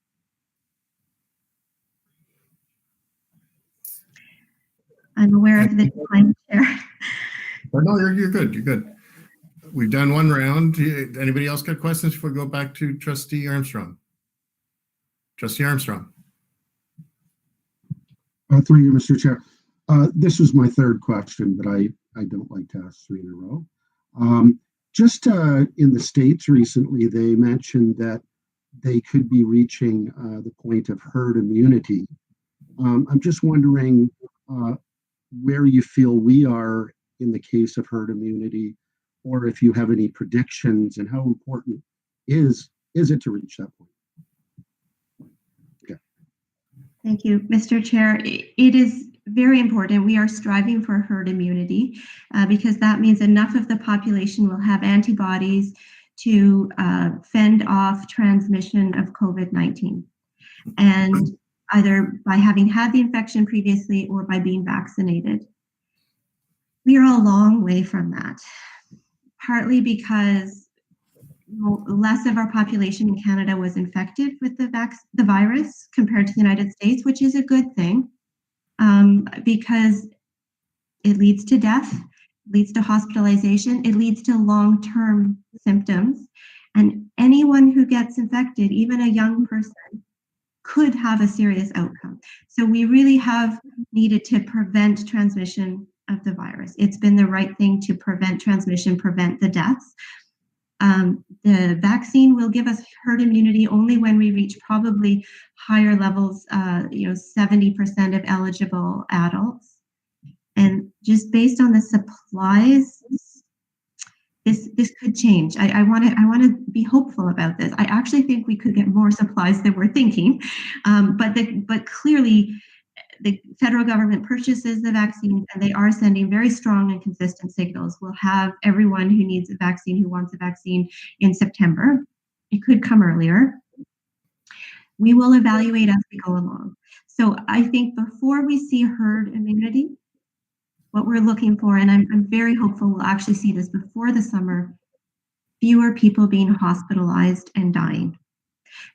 I'm aware of the time, Chair. No, you're good. You're good. We've done one round. Anybody else got questions before we go back to Trustee Armstrong? Trustee Armstrong. Through you, Mr. Chair. This was my 3rd question, but I don't like to ask 3 in a row. Just in the States recently, they mentioned that they could be reaching the point of herd immunity. I'm just wondering where you feel we are in the case of herd immunity, or if you have any predictions, and how important is it to reach that point? Okay. Thank you, Mr. Chair. It is very important. We are striving for herd immunity because that means enough of the population will have antibodies to fend off transmission of COVID-19. And either by having had the infection previously or by being vaccinated. We are a long way from that, partly because less of our population in Canada was infected with the virus compared to the United States, which is a good thing, because it leads to death, leads to hospitalization, it leads to long-term symptoms. And anyone who gets infected, even a young person, could have a serious outcome. So we really have needed to prevent transmission of the virus. It's been the right thing to prevent transmission, prevent the deaths. The vaccine will give us herd immunity only when we reach probably higher levels, 70% of eligible adults. And just based on the supplies, this could change. I want to be hopeful about this. I actually think we could get more supplies than we're thinking, but clearly the federal government purchases the vaccines, and they are sending very strong and consistent signals. We'll have everyone who needs a vaccine, who wants a vaccine, in September. It could come earlier. We will evaluate as we go along. So I think before we see herd immunity, what we're looking for, and I'm very hopeful we'll actually see this before the summer, fewer people being hospitalized and dying,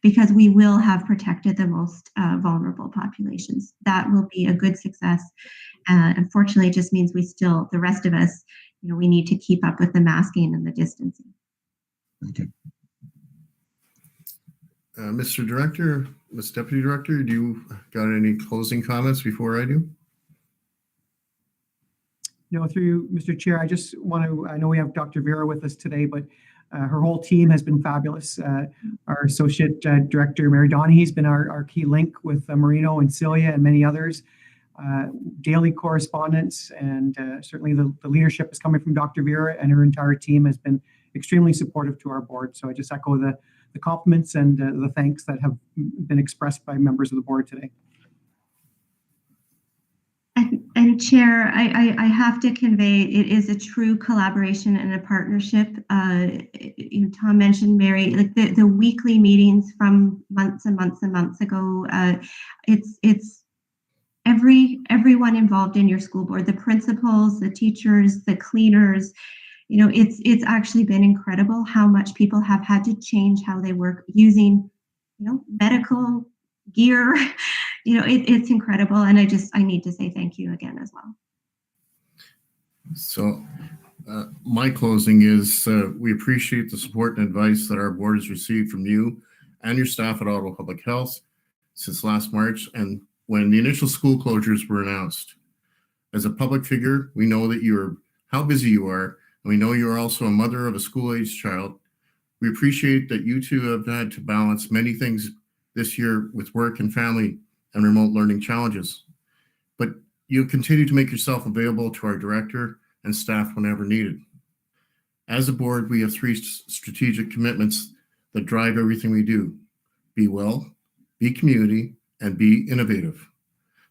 because we will have protected the most vulnerable populations. That will be a good success. Unfortunately, it just means the rest of us, we need to keep up with the masking and the distancing. Thank you. Mr. Director, Ms. Deputy Director, do you got any closing comments before I do? No, through you, Mr. Chair, I just want to, I know we have Dr. Vera with us today, but her whole team has been fabulous. Our Associate Director, Mary Donahue, has been our key link with Marino and Celia and many others. Daily correspondence, and certainly the leadership is coming from Dr. Vera, and her entire team has been extremely supportive to our board. So I just echo the compliments and the thanks that have been expressed by members of the board today. And Chair, I have to convey, it is a true collaboration and a partnership. Tom mentioned Mary, like the weekly meetings from months and months and months ago. It's everyone involved in your school board, the principals, the teachers, the cleaners. It's actually been incredible how much people have had to change how they work using, medical gear. It's incredible, and I need to say thank you again as well. So my closing is we appreciate the support and advice that our board has received from you and your staff at Ottawa Public Health since last March and when the initial school closures were announced. As a public figure, we know that how busy you are, and we know you are also a mother of a school-aged child. We appreciate that you two have had to balance many things this year with work and family and remote learning challenges. But you continue to make yourself available to our director and staff whenever needed. As a board, we have 3 strategic commitments that drive everything we do: be well, be community, and be innovative.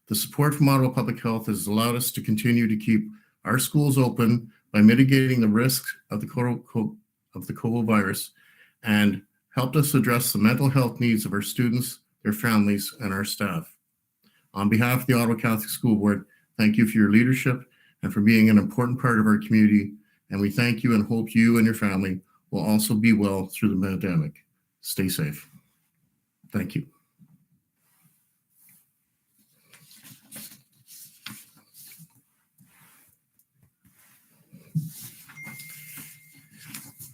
The support from Ottawa Public Health has allowed us to continue to keep our schools open by mitigating the risks of the COVID virus and helped us address the mental health needs of our students, their families, and our staff. On behalf of the Ottawa Catholic School Board, thank you for your leadership and for being an important part of our community. And we thank you and hope you and your family will also be well through the pandemic. Stay safe. Thank you.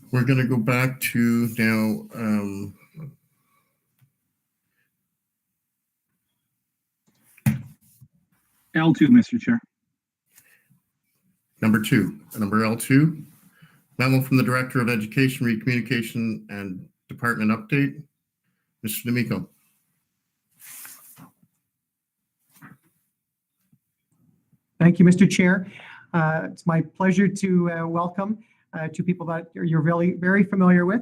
We're going to go back to now L2, Mr. Chair. Number L2, memo from the Director of Education, Communication and Department update. Mr. D'Amico. Thank you, Mr. Chair. It's my pleasure to welcome 2 people that you're very familiar with.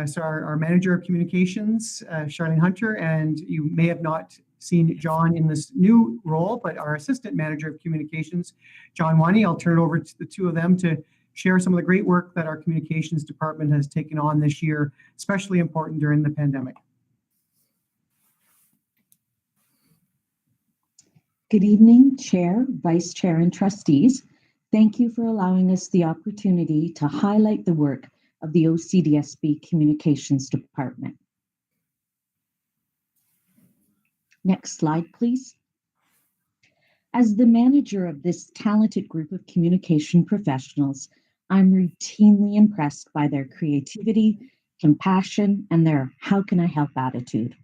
So our Manager of Communications, Charlene Hunter, and you may have not seen John in this new role, but our Assistant Manager of Communications, John Wani. I'll turn it over to the 2 of them to share some of the great work that our Communications Department has taken on this year, especially important during the pandemic. Good evening, Chair, Vice Chair, and trustees. Thank you for allowing us the opportunity to highlight the work of the OCSB Communications Department. Next slide, please. As the manager of this talented group of communication professionals, I'm routinely impressed by their creativity, compassion, and their "how can I help" attitude.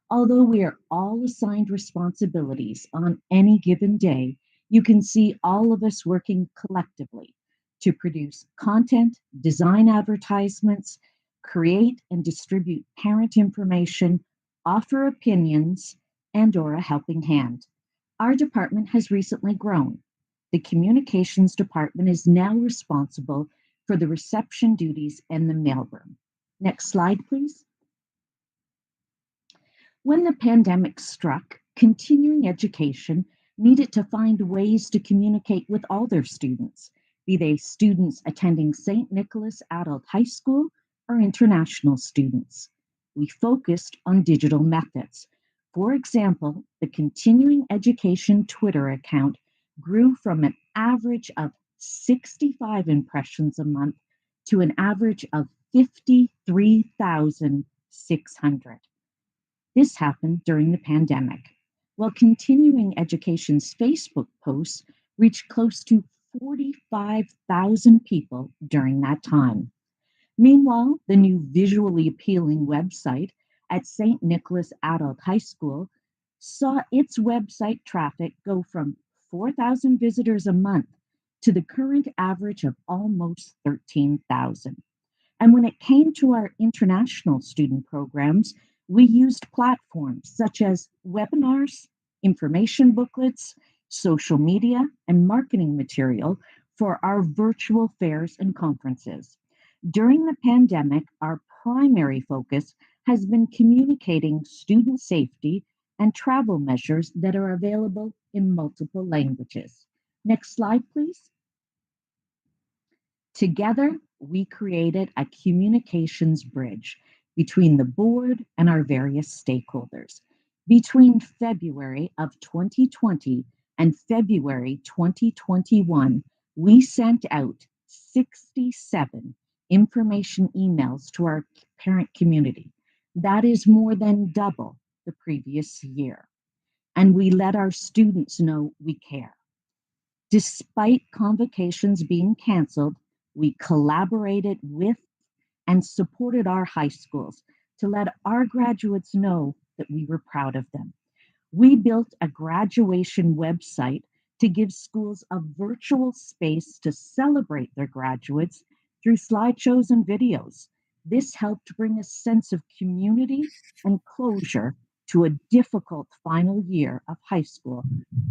Although we are all assigned responsibilities on any given day, you can see all of us working collectively to produce content, design advertisements, create and distribute parent information, offer opinions, and/or a helping hand. Our department has recently grown. The communications department is now responsible for the reception duties and the mailroom. Next slide, please. When the pandemic struck, continuing education needed to find ways to communicate with all their students, be they students attending St. Nicholas Adult High School or international students. We focused on digital methods. For example, the continuing education Twitter account grew from an average of 65 impressions a month to an average of 53,600. This happened during the pandemic, while continuing education's Facebook posts reached close to 45,000 people during that time. Meanwhile, the new visually appealing website at St. Nicholas Adult High School saw its website traffic go from 4,000 visitors a month to the current average of almost 13,000. And when it came to our international student programs, we used platforms such as webinars, information booklets, social media, and marketing material for our virtual fairs and conferences. During the pandemic, our primary focus has been communicating student safety and travel measures that are available in multiple languages. Next slide, please. Together, we created a communications bridge between the board and our various stakeholders. Between February of 2020 and February 2021, we sent out 67 information emails to our parent community. That is more than double the previous year. And we let our students know we care. Despite convocations being canceled, we collaborated with and supported our high schools to let our graduates know that we were proud of them. We built a graduation website to give schools a virtual space to celebrate their graduates through slideshows and videos. This helped bring a sense of community and closure to a difficult final year of high school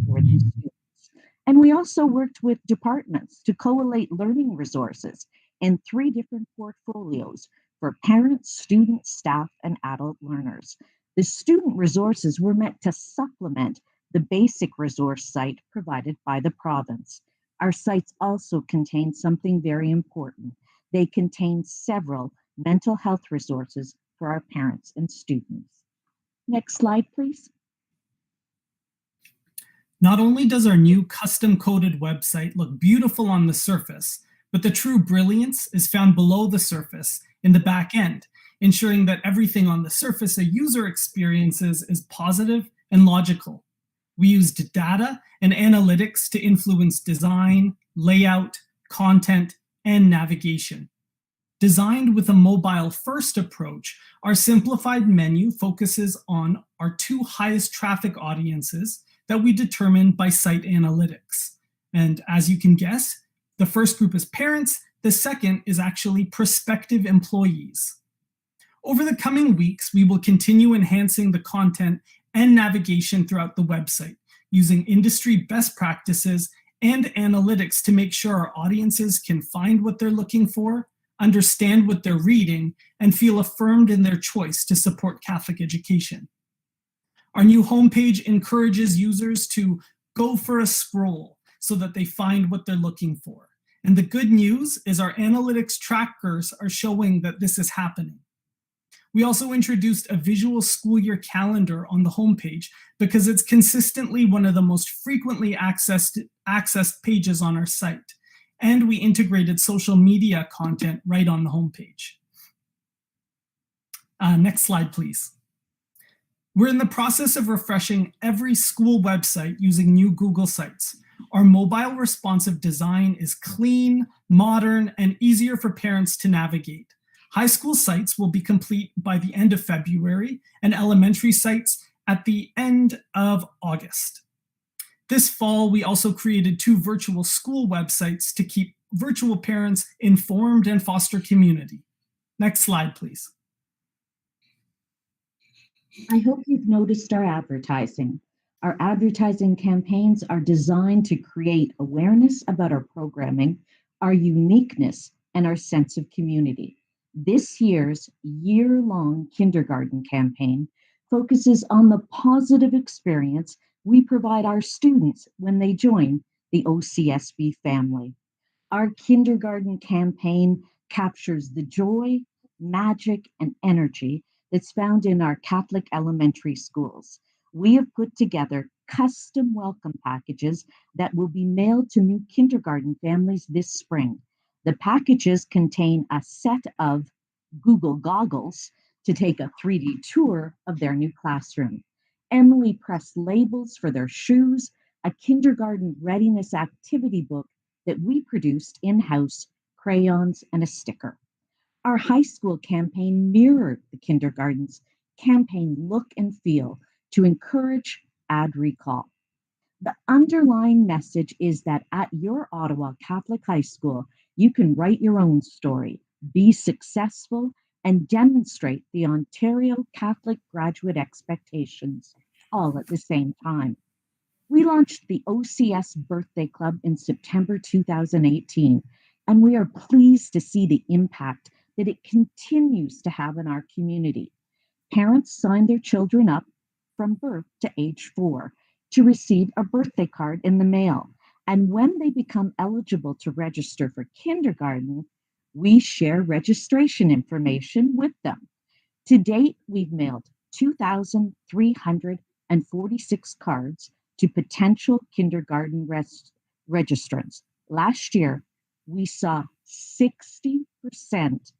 for these students. And we also worked with departments to collate learning resources in 3 different portfolios for parents, students, staff, and adult learners. The student resources were meant to supplement the basic resource site provided by the province. Our sites also contain something very important. They contain several mental health resources for our parents and students. Next slide, please. Not only does our new custom-coded website look beautiful on the surface, but the true brilliance is found below the surface in the back end, ensuring that everything on the surface a user experiences is positive and logical. We used data and analytics to influence design, layout, content, and navigation. Designed with a mobile-first approach, our simplified menu focuses on our 2 highest traffic audiences that we determined by site analytics. And as you can guess, the first group is parents, the second is actually prospective employees. Over the coming weeks, we will continue enhancing the content and navigation throughout the website, using industry best practices and analytics to make sure our audiences can find what they're looking for, understand what they're reading, and feel affirmed in their choice to support Catholic education. Our new homepage encourages users to go for a scroll so that they find what they're looking for. And the good news is our analytics trackers are showing that this is happening. We also introduced a visual school year calendar on the homepage because it's consistently one of the most frequently accessed pages on our site. And we integrated social media content right on the homepage. Next slide, please. We're in the process of refreshing every school website using new Google Sites. Our mobile responsive design is clean, modern, and easier for parents to navigate. High school sites will be complete by the end of February and elementary sites at the end of August. This fall, we also created 2 virtual school websites to keep virtual parents informed and foster community. Next slide, please. I hope you've noticed our advertising. Our advertising campaigns are designed to create awareness about our programming, our uniqueness, and our sense of community. This year's year-long kindergarten campaign focuses on the positive experience we provide our students when they join the OCSB family. Our kindergarten campaign captures the joy, magic, and energy that's found in our Catholic elementary schools. We have put together custom welcome packages that will be mailed to new kindergarten families this spring. The packages contain a set of Google goggles to take a 3D tour of their new classroom, Emily pressed labels for their shoes, a kindergarten readiness activity book that we produced in-house, crayons, and a sticker. Our high school campaign mirrored the kindergarten's campaign look and feel to encourage ad recall. The underlying message is that at your Ottawa Catholic High School, you can write your own story, be successful, and demonstrate the Ontario Catholic graduate expectations all at the same time. We launched the OCS Birthday Club in September 2018, and we are pleased to see the impact that it continues to have in our community. Parents sign their children up from birth to age 4 to receive a birthday card in the mail. And when they become eligible to register for kindergarten, we share registration information with them. To date, we've mailed 2,346 cards to potential kindergarten registrants. Last year, we saw 60%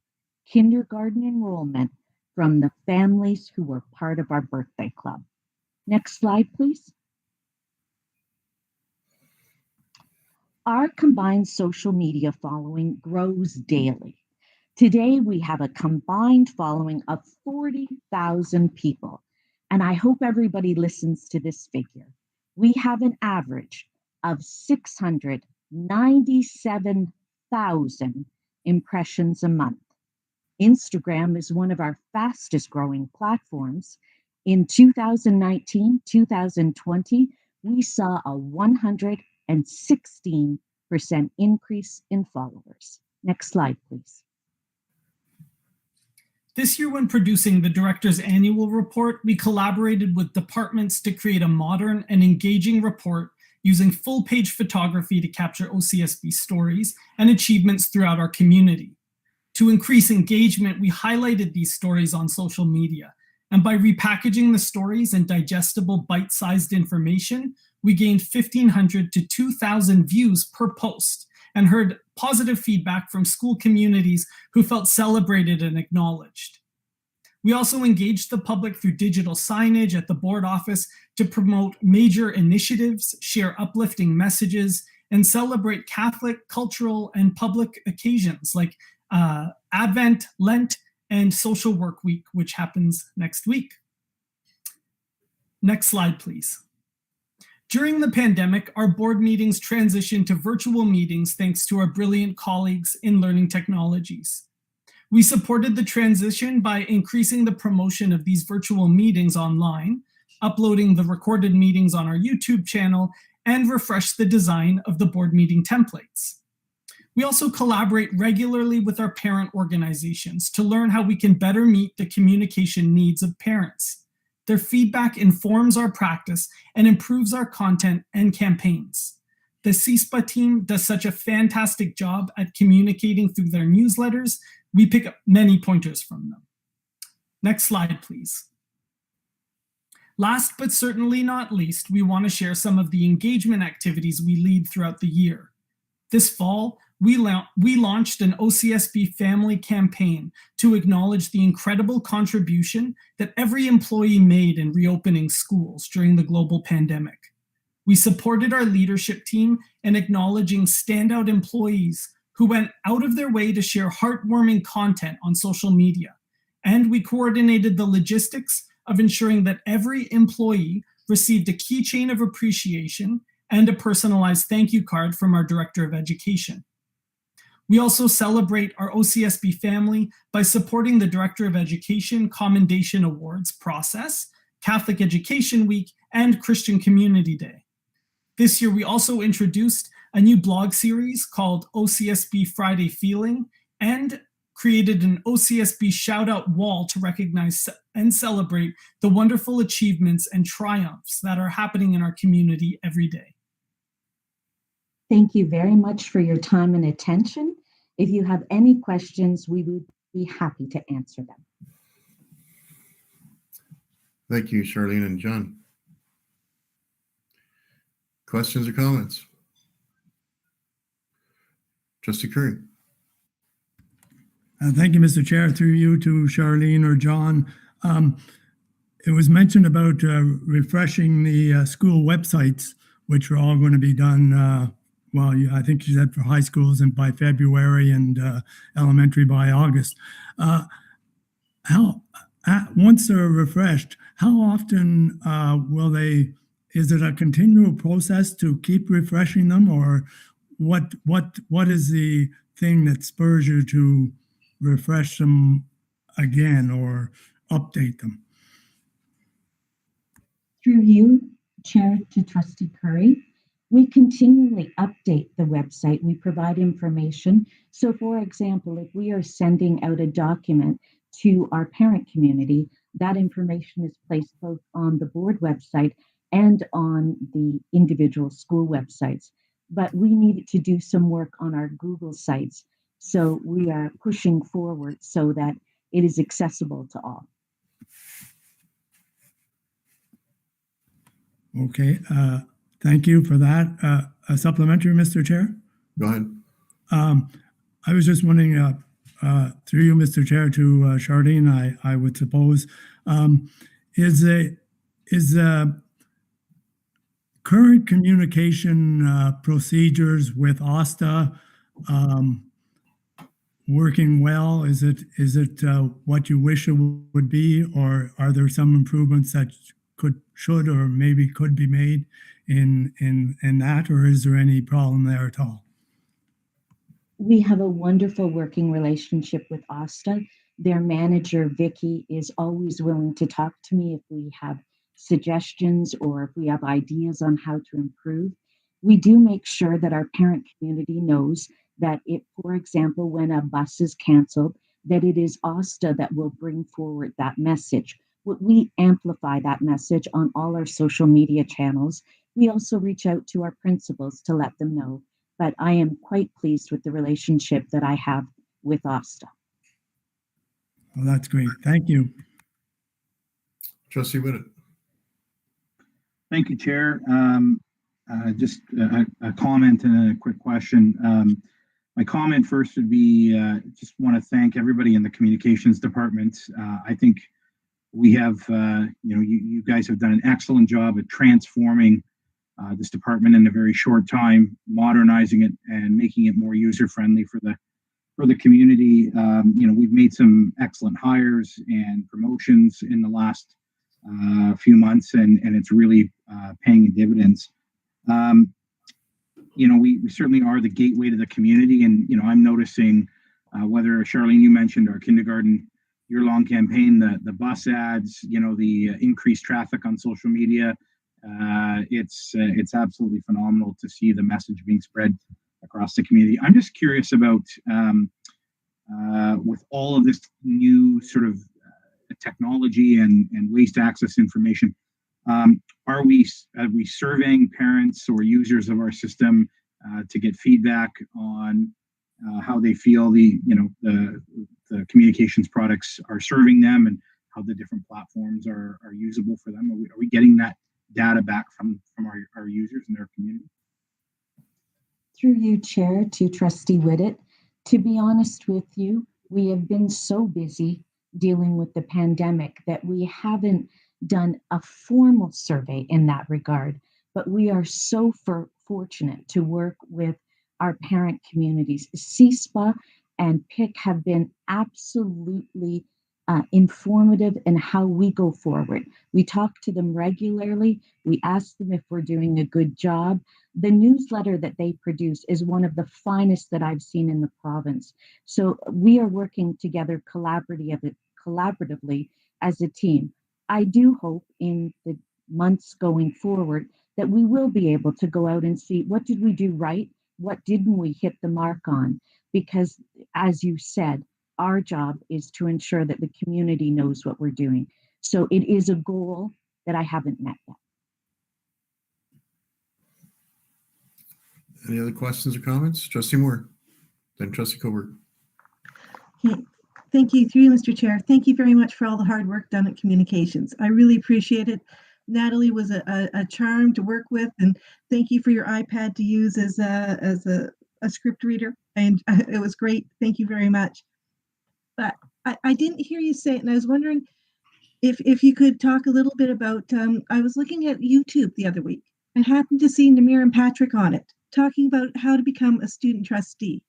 kindergarten enrollment from the families who were part of our birthday club. Next slide, please. Our combined social media following grows daily. Today, we have a combined following of 40,000 people, and I hope everybody listens to this figure. We have an average of 697,000 impressions a month. Instagram is one of our fastest growing platforms. In 2019-2020, we saw a 116% increase in followers. Next slide, please. This year, when producing the Director's Annual Report, we collaborated with departments to create a modern and engaging report using full-page photography to capture OCSB stories and achievements throughout our community. To increase engagement, we highlighted these stories on social media, and by repackaging the stories in digestible, bite-sized information, we gained 1,500 to 2,000 views per post and heard positive feedback from school communities who felt celebrated and acknowledged. We also engaged the public through digital signage at the board office to promote major initiatives, share uplifting messages, and celebrate Catholic, cultural, and public occasions like Advent, Lent, and Social Work Week, which happens next week. Next slide, please. During the pandemic, our board meetings transitioned to virtual meetings thanks to our brilliant colleagues in learning technologies. We supported the transition by increasing the promotion of these virtual meetings online, uploading the recorded meetings on our YouTube channel, and refreshed the design of the board meeting templates. We also collaborate regularly with our parent organizations to learn how we can better meet the communication needs of parents. Their feedback informs our practice and improves our content and campaigns. The CISPA team does such a fantastic job at communicating through their newsletters. We pick up many pointers from them. Next slide, please. Last but certainly not least, we want to share some of the engagement activities we lead throughout the year. This fall, we launched an OCSB family campaign to acknowledge the incredible contribution that every employee made in reopening schools during the global pandemic. We supported our leadership team in acknowledging standout employees who went out of their way to share heartwarming content on social media. And we coordinated the logistics of ensuring that every employee received a keychain of appreciation and a personalized thank you card from our Director of Education. We also celebrate our OCSB family by supporting the Director of Education Commendation Awards process, Catholic Education Week, and Christian Community Day. This year, we also introduced a new blog series called OCSB Friday Feeling and created an OCSB shout-out wall to recognize and celebrate the wonderful achievements and triumphs that are happening in our community every day. Thank you very much for your time and attention. If you have any questions, we would be happy to answer them. Thank you, Charlene and John. Questions or comments? Trustee Curry. Thank you, Mr. Chair. Through you to Charlene or John. It was mentioned about refreshing the school websites, which are all going to be done, I think you said for high schools and by February and elementary by August. Once they're refreshed, how often is it a continual process to keep refreshing them, or what is the thing that spurs you to refresh them again or update them? Through you, Chair, to Trustee Curry, we continually update the website. We provide information. So for example, if we are sending out a document to our parent community, that information is placed both on the board website and on the individual school websites. But we needed to do some work on our Google sites. So we are pushing forward so that it is accessible to all. Okay, thank you for that. A supplementary, Mr. Chair? Go ahead. I was just wondering, through you, Mr. Chair, to Charlene, I would suppose, is the current communication procedures with OSTA working well? Is it what you wish it would be, or are there some improvements that should or maybe could be made in that, or is there any problem there at all? We have a wonderful working relationship with OSTA. Their manager, Vicky, is always willing to talk to me if we have suggestions or if we have ideas on how to improve. We do make sure that our parent community knows that if, for example, when a bus is canceled, that it is OSTA that will bring forward that message. We amplify that message on all our social media channels. We also reach out to our principals to let them know. But I am quite pleased with the relationship that I have with OSTA. Well, that's great. Thank you. Trustee Whitted. Thank you, Chair. Just a comment and a quick question. My comment first would be just want to thank everybody in the communications department. I think we have, you guys have done an excellent job at transforming this department in a very short time, modernizing it and making it more user-friendly for the community. We've made some excellent hires and promotions in the last few months, and it's really paying dividends. We certainly are the gateway to the community, and I'm noticing whether Charlene, you mentioned our kindergarten year-long campaign, the bus ads, the increased traffic on social media. It's absolutely phenomenal to see the message being spread across the community. I'm just curious about with all of this new sort of technology and ways to access information, are we surveying parents or users of our system to get feedback on how they feel the communications products are serving them, and how the different platforms are usable for them? Are we getting that data back from our users and their community? Through you, Chair, to Trustee Whittet, to be honest with you, we have been so busy dealing with the pandemic that we haven't done a formal survey in that regard, but we are so fortunate to work with our parent communities. CSPA and PIC have been absolutely informative in how we go forward. We talk to them regularly. We ask them if we're doing a good job. The newsletter that they produce is one of the finest that I've seen in the province. So we are working together collaboratively as a team. I do hope in the months going forward that we will be able to go out and see what did we do right, what didn't we hit the mark on, because as you said, our job is to ensure that the community knows what we're doing. So it is a goal that I haven't met yet. Any other questions or comments? Trustee Moore, then Trustee Colbert. Okay. Thank you, through you, Mr. Chair. Thank you very much for all the hard work done at communications. I really appreciate it. Natalie was a charm to work with, and thank you for your iPad to use as a script reader, and it was great. Thank you very much. But I didn't hear you say it, and I was wondering if you could talk a little bit about, I was looking at YouTube the other week and happened to see Namir and Patrick on it, talking about how to become a student trustee.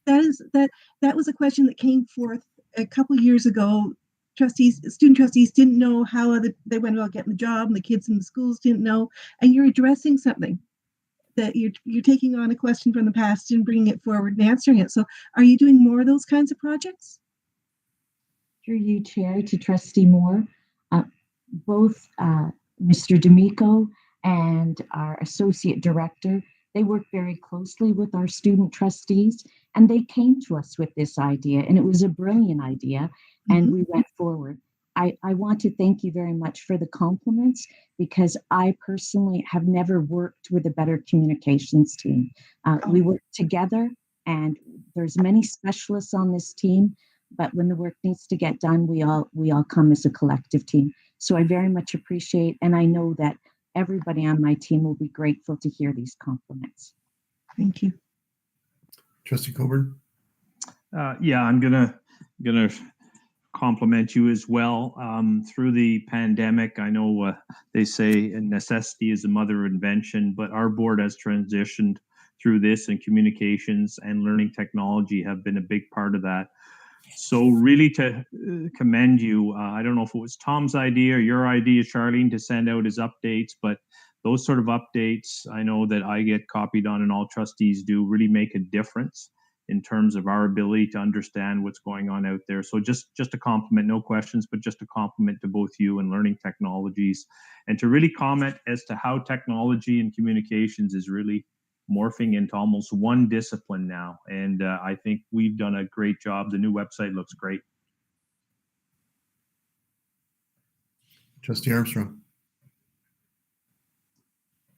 That was a question that came forth a couple years ago. Student trustees didn't know how they went about getting the job, and the kids in the schools didn't know, and you're addressing something that you're taking on a question from the past and bringing it forward and answering it. So are you doing more of those kinds of projects? Through you, Chair, to Trustee Moore, both Mr. D'Amico and our Associate Director, they work very closely with our student trustees, and they came to us with this idea, and it was a brilliant idea, and we went forward. I want to thank you very much for the compliments, because I personally have never worked with a better communications team. We work together, and there's many specialists on this team, but when the work needs to get done, we all come as a collective team. So I very much appreciate, and I know that everybody on my team will be grateful to hear these compliments. Thank you. Trustee Colbert. Yeah, I'm gonna compliment you as well. Through the pandemic, I know they say necessity is the mother of invention, but our board has transitioned through this, and communications and learning technology have been a big part of that. So really to commend you. I don't know if it was Tom's idea or your idea, Charlene, to send out his updates, but those sort of updates, I know that I get copied on and all trustees do, really make a difference in terms of our ability to understand what's going on out there. So just a compliment, no questions, but just a compliment to both you and learning technologies, and to really comment as to how technology and communications is really morphing into almost one discipline now. And I think we've done a great job. The new website looks great. Trustee Armstrong.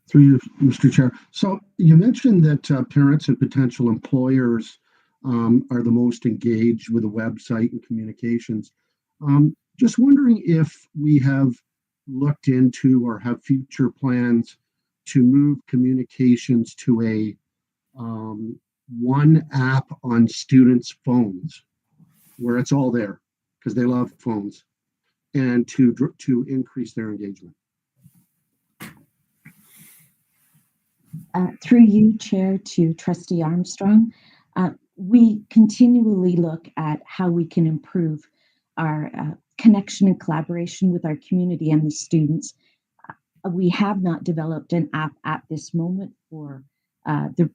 Through you, Mr. Chair. So you mentioned that parents and potential employers are the most engaged with the website and communications. Just wondering if we have looked into or have future plans to move communications to a one app on students' phones, where it's all there because they love phones, and to increase their engagement. Through you, Chair, to Trustee Armstrong, we continually look at how we can improve our connection and collaboration with our community and the students. We have not developed an app at this moment for the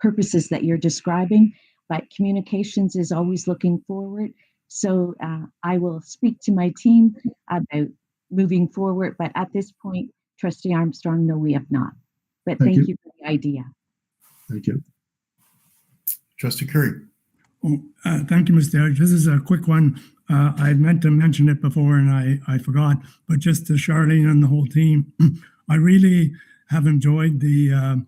purposes that you're describing, but communications is always looking forward. So I will speak to my team about moving forward, but at this point, Trustee Armstrong, no, we have not. But thank you for the idea. Thank you. Trustee Curry. Oh, thank you, Mr. Edge. This is a quick one. I meant to mention it before and I forgot, but just to Charlene and the whole team, I really have enjoyed the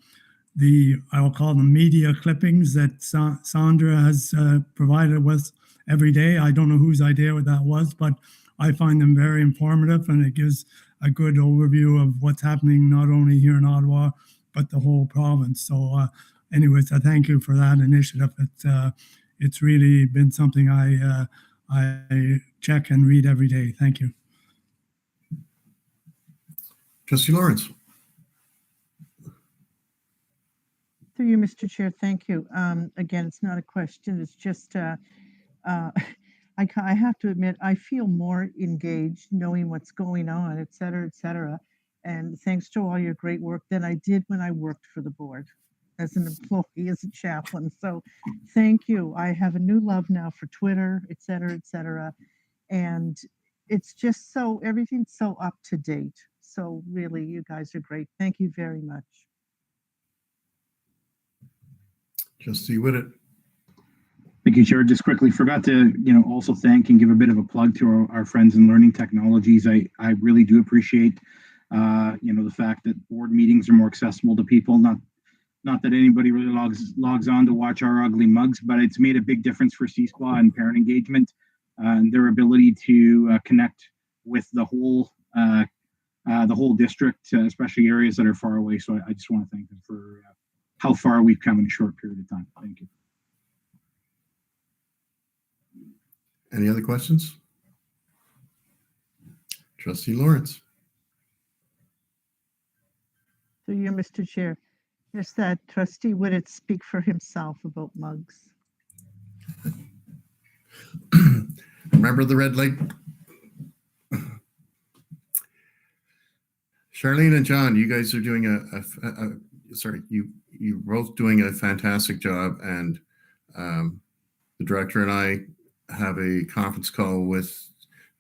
I will call them media clippings that Sandra has provided with every day. I don't know whose idea that was, but I find them very informative, and it gives a good overview of what's happening not only here in Ottawa, but the whole province. So anyways, I thank you for that initiative. It's really been something I check and read every day. Thank you. Trustee Lawrence. Through you, Mr. Chair, thank you. Again, it's not a question, it's just, I have to admit, I feel more engaged knowing what's going on, et cetera, and thanks to all your great work than I did when I worked for the board as an employee, as a chaplain. So thank you. I have a new love now for Twitter, et cetera, and it's just so, everything's so up to date. So really, you guys are great. Thank you very much. Trustee Whitted. Thank you, Chair. Just quickly, forgot to, also thank and give a bit of a plug to our friends in Learning Technologies. I really do appreciate, the fact that board meetings are more accessible to people. Not that anybody really logs on to watch our ugly mugs, but it's made a big difference for CSPA and parent engagement and their ability to connect with the whole district, especially areas that are far away. So I just want to thank them for how far we've come in a short period of time. Thank you. Any other questions? Trustee Lawrence. Through you, Mr. Chair. Just that Trustee Whitted speak for himself about mugs. Remember the red light? Charlene and John, you guys are doing you're both doing a fantastic job, and the director and I have a conference call with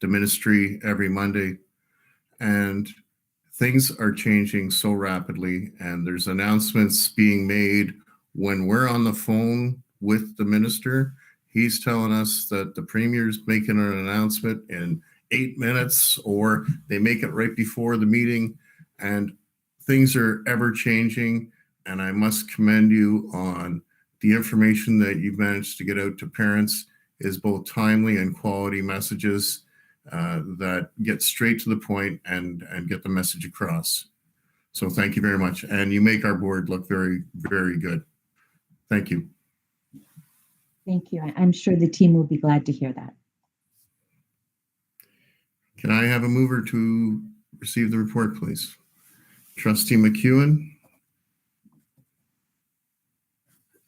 the ministry every Monday, and things are changing so rapidly, and there's announcements being made when we're on the phone with the minister. He's telling us that the premier's making an announcement in 8 minutes, or they make it right before the meeting, and things are ever changing. And I must commend you on the information that you've managed to get out to parents is both timely and quality messages that get straight to the point and get the message across. So thank you very much. And you make our board look very, very good. Thank you. Thank you. I'm sure the team will be glad to hear that. Can I have a mover to receive the report, please? Trustee McEwen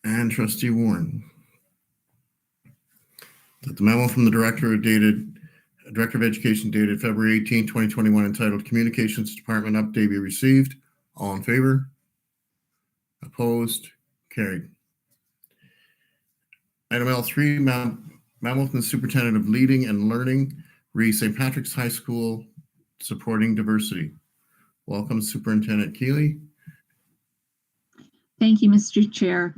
and Trustee Warren. That the memo from the Director of Education dated February 18, 2021, entitled Communications Department Update be received. All in favor? Opposed? Carried. Item L3, memo from the Superintendent of Leading and Learning, re St. Patrick's High School, supporting diversity. Welcome, Superintendent Keeley. Thank you, Mr. Chair.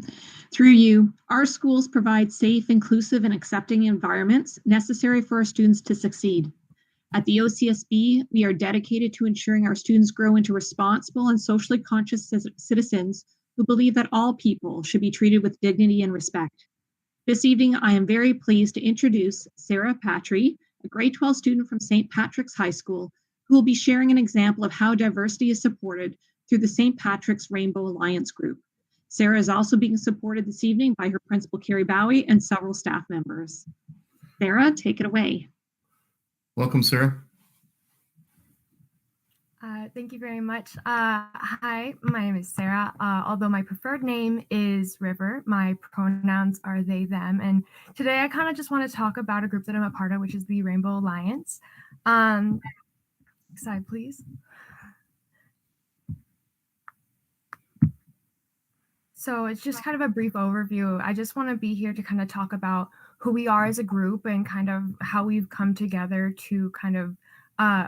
Through you, our schools provide safe, inclusive, and accepting environments necessary for our students to succeed. At the OCSB, we are dedicated to ensuring our students grow into responsible and socially conscious citizens who believe that all people should be treated with dignity and respect. This evening, I am very pleased to introduce Sarah Patry, a grade 12 student from St. Patrick's High School, who will be sharing an example of how diversity is supported through the St. Patrick's Rainbow Alliance Group. Sarah is also being supported this evening by her principal, Carrie Bowie, and several staff members. Sarah, take it away. Welcome, Sarah. Thank you very much. Hi, my name is Sarah. Although my preferred name is River, my pronouns are they, them. And today I kind of just want to talk about a group that I'm a part of, which is the Rainbow Alliance. Next slide, please. So it's just kind of a brief overview. I just want to be here to kind of talk about who we are as a group and kind of how we've come together to kind of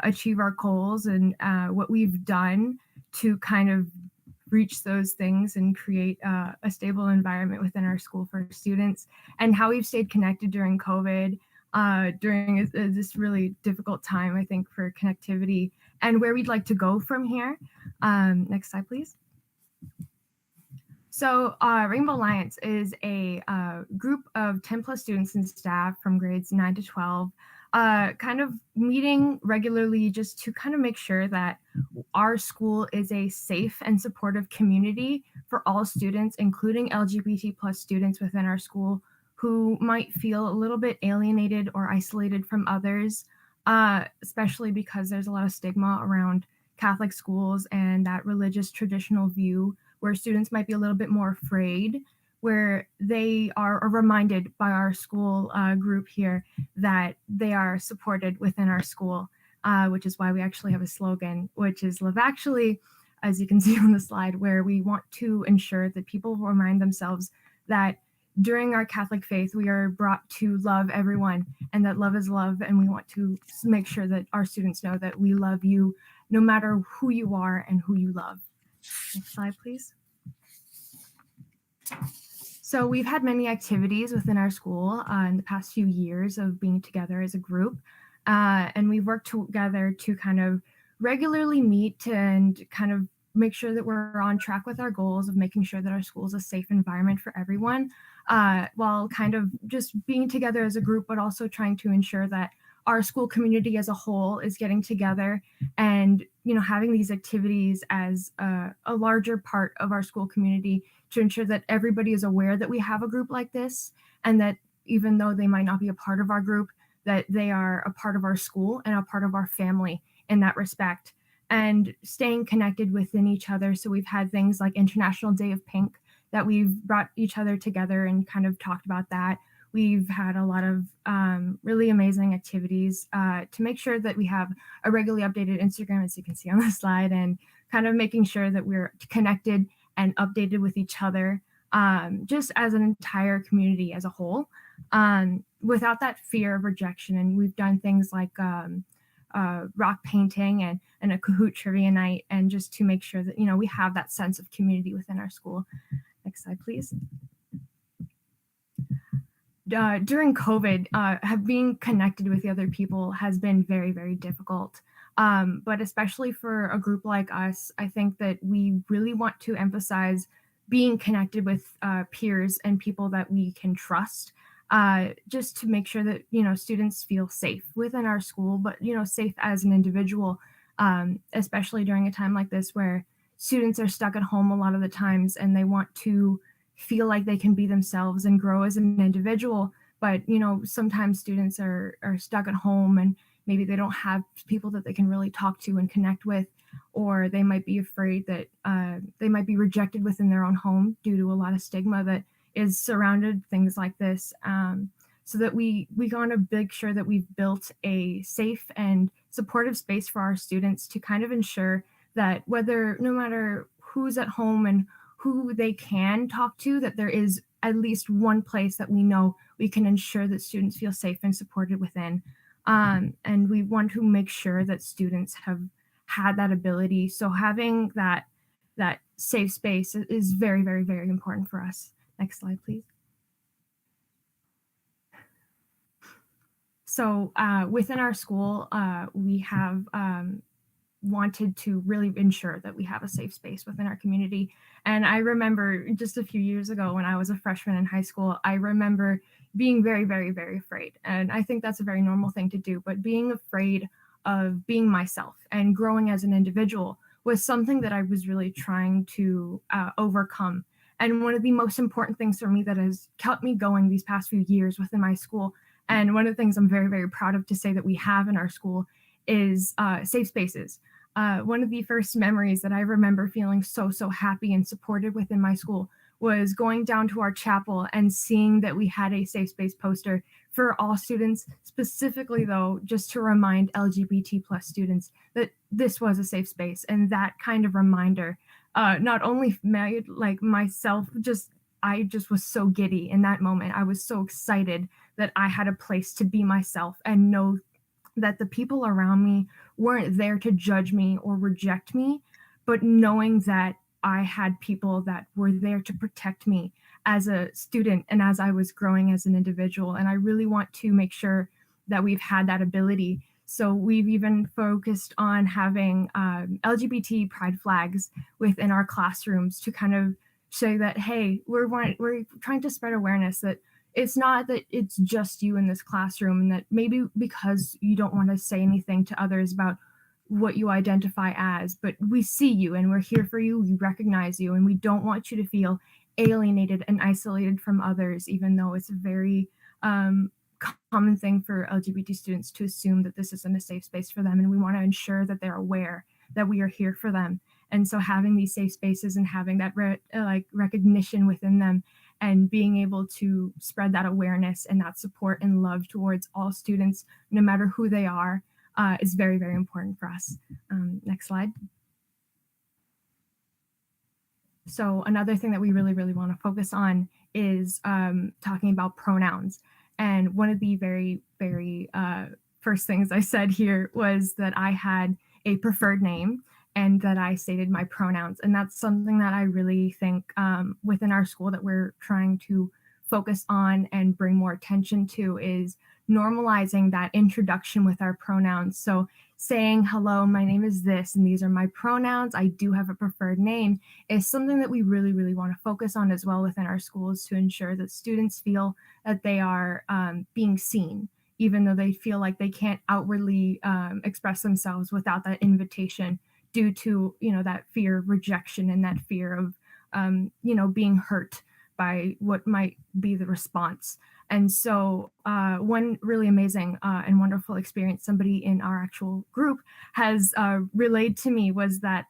achieve our goals and what we've done to kind of reach those things and create a stable environment within our school for students, and how we've stayed connected during COVID, during this really difficult time, I think, for connectivity, and where we'd like to go from here. Next slide, please. So Rainbow Alliance is a group of 10 plus students and staff from grades 9 to 12 kind of meeting regularly just to kind of make sure that our school is a safe and supportive community for all students, including LGBT plus students within our school who might feel a little bit alienated or isolated from others, especially because there's a lot of stigma around Catholic schools and that religious traditional view where students might be a little bit more afraid, where they are reminded by our school group here that they are supported within our school, which is why we actually have a slogan, which is Live Actually, as you can see on the slide, where we want to ensure that people remind themselves that during our Catholic faith, we are brought to love everyone and that love is love. And we want to make sure that our students know that we love you no matter who you are and who you love. Next slide, please. So we've had many activities within our school in the past few years of being together as a group. And we've worked together to kind of regularly meet and kind of make sure that we're on track with our goals of making sure that our school is a safe environment for everyone, while kind of just being together as a group, but also trying to ensure that our school community as a whole is getting together and, you know, having these activities as a larger part of our school community to ensure that everybody is aware that we have a group like this, and that even though they might not be a part of our group, that they are a part of our school and a part of our family in that respect, and staying connected within each other. So we've had things like International Day of Pink that we've brought each other together and kind of talked about that. We've had a lot of really amazing activities to make sure that we have a regularly updated Instagram, as you can see on the slide, and kind of making sure that we're connected and updated with each other, just as an entire community as a whole, without that fear of rejection. And we've done things like rock painting and a Kahoot trivia night, and just to make sure that, you know, we have that sense of community within our school. Next slide, please. During COVID, being connected with the other people has been very, very difficult. But especially for a group like us, I think that we really want to emphasize being connected with peers and people that we can trust, just to make sure that, you know, students feel safe within our school, but, you know, safe as an individual, especially during a time like this where students are stuck at home a lot of the times and they want to feel like they can be themselves and grow as an individual. But, you know, sometimes students are stuck at home and maybe they don't have people that they can really talk to and connect with, or they might be afraid that they might be rejected within their own home due to a lot of stigma that is surrounded things like this. So that we want to make sure that we've built a safe and supportive space for our students to kind of ensure that no matter who's at home and who they can talk to, that there is at least one place that we know we can ensure that students feel safe and supported within. And we want to make sure that students have had that ability. So having that safe space is very, very, very important for us. Next slide, please. So within our school, we have wanted to really ensure that we have a safe space within our community. And I remember just a few years ago when I was a freshman in high school, I remember being very, very, very afraid. And I think that's a very normal thing to do, but being afraid of being myself and growing as an individual was something that I was really trying to overcome. And one of the most important things for me that has kept me going these past few years within my school, and one of the things I'm very, very proud of to say that we have in our school, is safe spaces. One of the first memories that I remember feeling so happy and supported within my school was going down to our chapel and seeing that we had a safe space poster for all students, specifically though, just to remind LGBT plus students that this was a safe space. And that kind of reminder, not only made like myself, I just was so giddy in that moment. I was so excited that I had a place to be myself and know that the people around me weren't there to judge me or reject me, but knowing that I had people that were there to protect me as a student and as I was growing as an individual. And I really want to make sure that we've had that ability. So we've even focused on having LGBT pride flags within our classrooms to kind of say that, hey, we're trying to spread awareness that it's not that it's just you in this classroom, and that maybe because you don't want to say anything to others about what you identify as, but we see you and we're here for you, we recognize you, and we don't want you to feel alienated and isolated from others, even though it's a very common thing for LGBT students to assume that this isn't a safe space for them, and we want to ensure that they're aware that we are here for them. And so having these safe spaces and having that recognition within them and being able to spread that awareness and that support and love towards all students, no matter who they are, is very, very important for us. Next slide. So another thing that we really, really want to focus on is talking about pronouns. And one of the very, very first things I said here was that I had a preferred name and that I stated my pronouns. And that's something that I really think within our school that we're trying to focus on and bring more attention to is normalizing that introduction with our pronouns. So saying, hello, my name is this, and these are my pronouns, I do have a preferred name, is something that we really, really want to focus on as well within our schools to ensure that students feel that they are being seen, even though they feel like they can't outwardly express themselves without that invitation due to, that fear of rejection and that fear of, being hurt by what might be the response. And so one really amazing and wonderful experience somebody in our actual group has relayed to me was that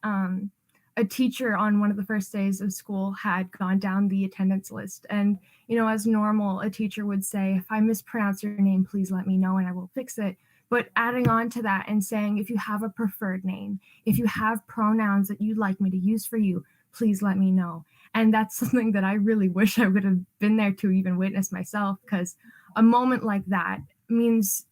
a teacher on one of the first days of school had gone down the attendance list. And, as normal, a teacher would say, if I mispronounce your name, please let me know and I will fix it. But adding on to that and saying, if you have a preferred name, if you have pronouns that you'd like me to use for you, please let me know. And that's something that I really wish I would have been there to even witness myself, because a moment like that means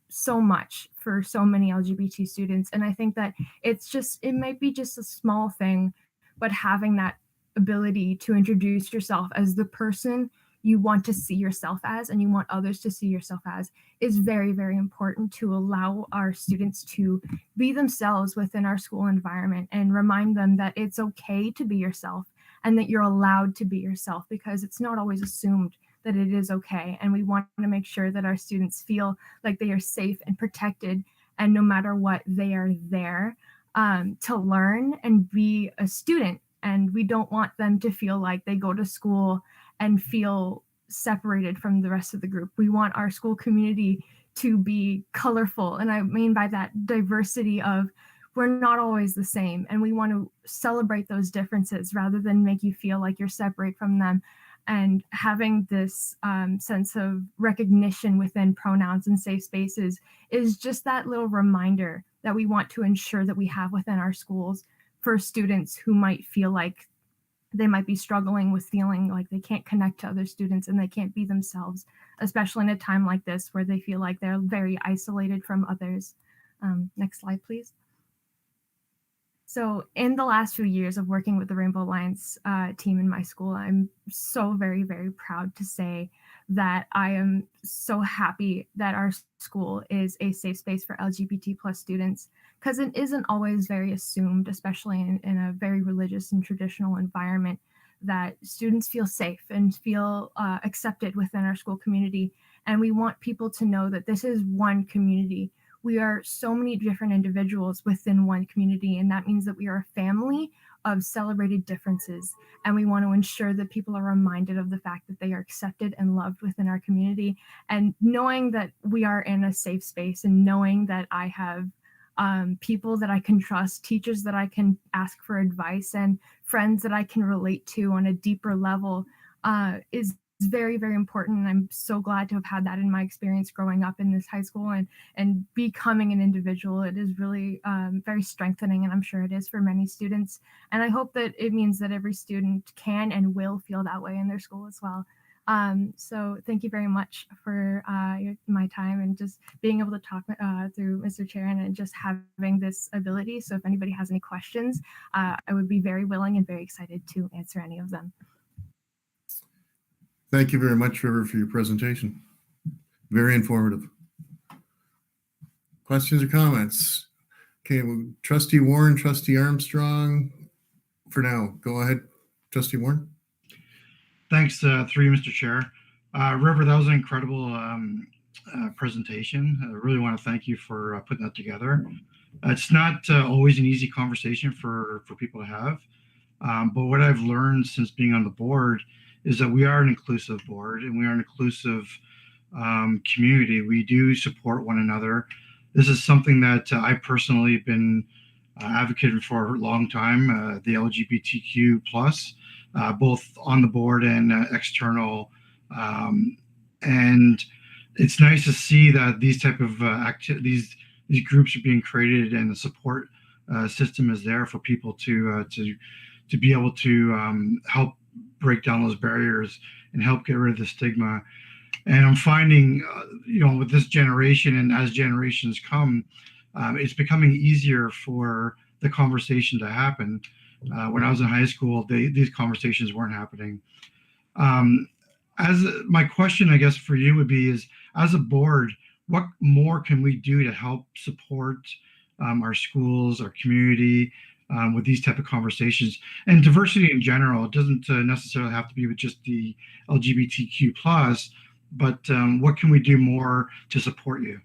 so much for so many LGBT students. And I think that it might be just a small thing, but having that ability to introduce yourself as the person you want to see yourself as and you want others to see yourself as is very, very important to allow our students to be themselves within our school environment and remind them that it's okay to be yourself and that you're allowed to be yourself, because it's not always assumed that it is okay. And we want to make sure that our students feel like they are safe and protected, and no matter what, they are there to learn and be a student. And we don't want them to feel like they go to school and feel separated from the rest of the group. We want our school community to be colorful. And I mean by that diversity of we're not always the same, and we want to celebrate those differences rather than make you feel like you're separate from them. And having this sense of recognition within pronouns and safe spaces is just that little reminder that we want to ensure that we have within our schools for students who might feel like they might be struggling with feeling like they can't connect to other students and they can't be themselves, especially in a time like this where they feel like they're very isolated from others. Next slide, please. So in the last few years of working with the Rainbow Alliance team in my school, I'm so very, very proud to say that I am so happy that our school is a safe space for LGBT plus students, because it isn't always very assumed, especially in a very religious and traditional environment, that students feel safe and feel accepted within our school community. And we want people to know that this is one community. We are so many different individuals within one community, and that means that we are a family of celebrated differences. And we want to ensure that people are reminded of the fact that they are accepted and loved within our community. And knowing that we are in a safe space, and knowing that I have people that I can trust, teachers that I can ask for advice, and friends that I can relate to on a deeper level is very, very important. And I'm so glad to have had that in my experience growing up in this high school and becoming an individual. It is really very strengthening, and I'm sure it is for many students. And I hope that it means that every student can and will feel that way in their school as well. So thank you very much for my time and just being able to talk through Mr. Chair and just having this ability. So if anybody has any questions, I would be very willing and very excited to answer any of them. Thank you very much, River, for your presentation. Very informative. Questions or comments? Okay, well, Trustee Warren, Trustee Armstrong, for now. Go ahead, Trustee Warren. Thanks, through you, Mr. Chair. River, that was an incredible presentation. I really want to thank you for putting that together. It's not always an easy conversation for people to have, but what I've learned since being on the board is that we are an inclusive board and we are an inclusive community. We do support one another. This is something that I personally been advocating for a long time, the LGBTQ plus, both on the board and external. And it's nice to see that these type of these groups are being created and the support system is there for people to be able to help break down those barriers and help get rid of the stigma. And I'm finding, with this generation and as generations come, it's becoming easier for the conversation to happen. When I was in high school, these conversations weren't happening. As my question, I guess, for you would be is, as a board, what more can we do to help support our schools, our community, with these type of conversations and diversity in general? It doesn't necessarily have to be with just the LGBTQ plus, but what can we do more to support you?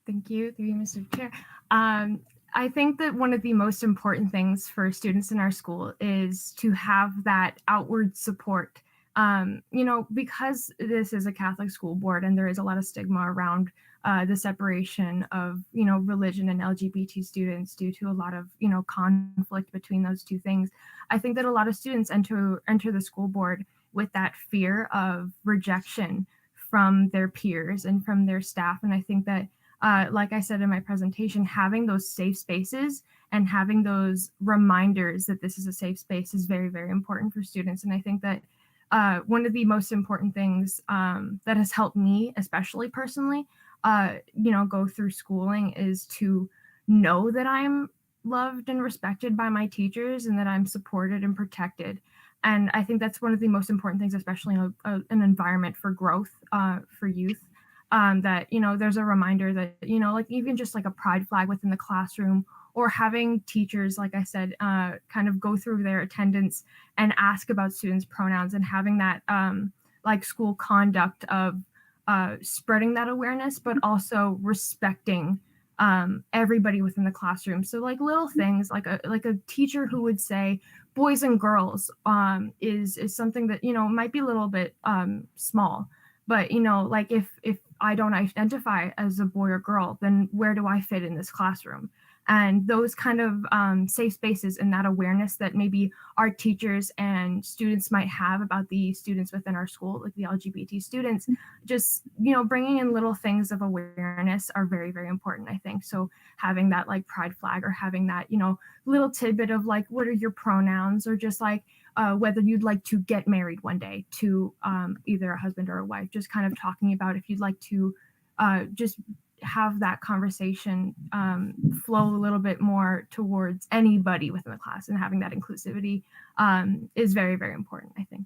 Thank you, Mr. Chair. I think that one of the most important things for students in our school is to have that outward support. Because this is a Catholic school board and there is a lot of stigma around the separation of, religion and LGBT students due to a lot of, conflict between those two things. I think that a lot of students enter the school board with that fear of rejection from their peers and from their staff. And I think that, like I said in my presentation, having those safe spaces and having those reminders that this is a safe space is very, very important for students. And I think that one of the most important things that has helped me, especially personally, go through schooling is to know that I'm loved and respected by my teachers and that I'm supported and protected. And I think that's one of the most important things, especially in an environment for growth for youth, that, there's a reminder that, like even just like a pride flag within the classroom, or having teachers, like I said, kind of go through their attendance and ask about students' pronouns, and having that like school conduct of spreading that awareness, but also respecting everybody within the classroom. So like little things like a teacher who would say boys and girls is something that, might be a little bit small, but like if I don't identify as a boy or girl, then where do I fit in this classroom? And those kind of safe spaces and that awareness that maybe our teachers and students might have about the students within our school, like the LGBT students, just, bringing in little things of awareness are very, very important, I think. So having that like pride flag, or having that, little tidbit of like, what are your pronouns, or just like whether you'd like to get married one day to either a husband or a wife, just kind of talking about if you'd like to just have that conversation flow a little bit more towards anybody within the class, and having that inclusivity is very, very important, I think.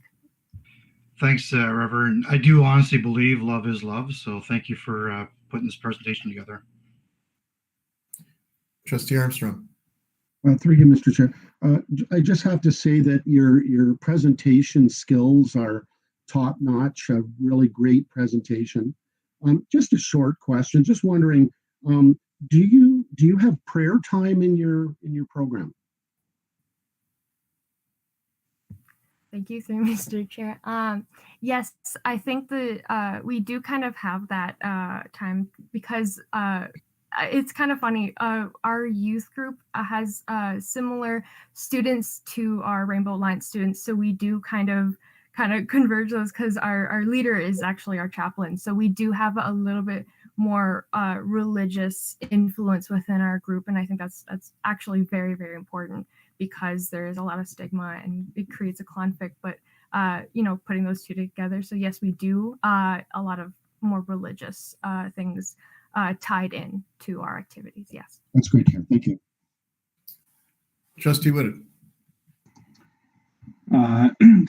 Thanks, Reverend. I do honestly believe love is love. So thank you for putting this presentation together. Trustee Armstrong. Through you, Mr. Chair. I just have to say that your presentation skills are top notch, a really great presentation. Just a short question. Just wondering, do you have prayer time in your program? Thank you, Mr. Chair. Yes, I think that we do kind of have that time, because it's kind of funny. Our youth group has similar students to our Rainbow Alliance students, so we do kind of converge those, because our leader is actually our chaplain. So we do have a little bit more religious influence within our group. And I think that's actually very, very important, because there is a lot of stigma and it creates a conflict, but putting those two together. So yes, we do a lot of more religious things tied in to our activities. Yes. That's great to hear. Thank you. Trustee Whitted.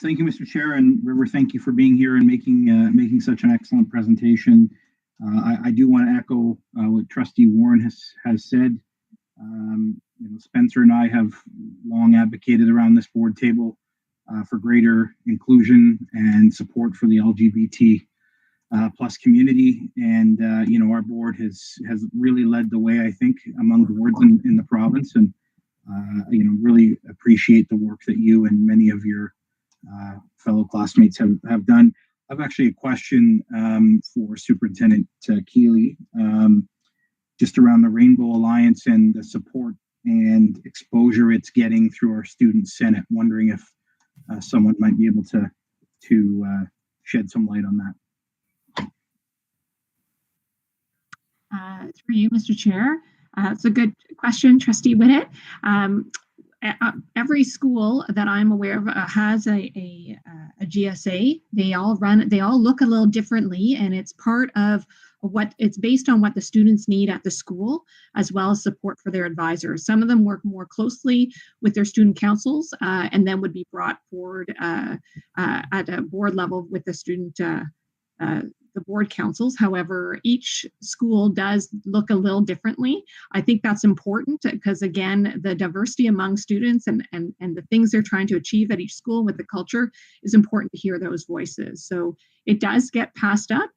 Thank you, Mr. Chair, and River, thank you for being here and making such an excellent presentation. I do want to echo what Trustee Warren has said. Spencer and I have long advocated around this board table for greater inclusion and support for the LGBT plus community. And our board has really led the way, I think, among boards in the province. And really appreciate the work that you and many of your fellow classmates have done. I've actually a question for Superintendent Keeley, just around the Rainbow Alliance and the support and exposure it's getting through our Student Senate. Wondering if someone might be able to shed some light on that. Through you, Mr. Chair. It's a good question, Trustee Whittet. Every school that I'm aware of has a GSA. They all look a little differently, and it's part of it's based on what the students need at the school, as well as support for their advisors. Some of them work more closely with their student councils, and then would be brought forward at a board level with the student the board councils. However, each school does look a little differently. I think that's important because, again, the diversity among students and the things they're trying to achieve at each school with the culture is important to hear those voices. So it does get passed up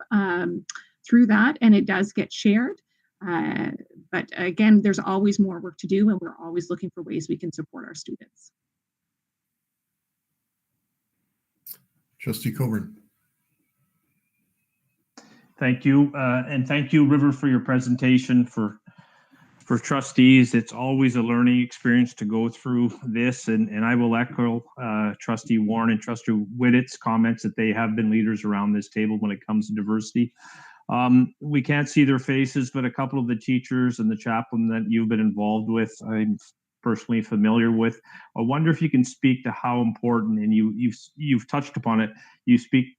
through that, and it does get shared. But again, there's always more work to do, and we're always looking for ways we can support our students. Trustee Coburn. Thank you, and thank you, River, for your presentation. For trustees, it's always a learning experience to go through this, and I will echo Trustee Warren and Trustee Whittet's comments that they have been leaders around this table when it comes to diversity. We can't see their faces, but a couple of the teachers and the chaplain that you've been involved with, I'm personally familiar with. I wonder if you can speak to how important, and you've touched upon it,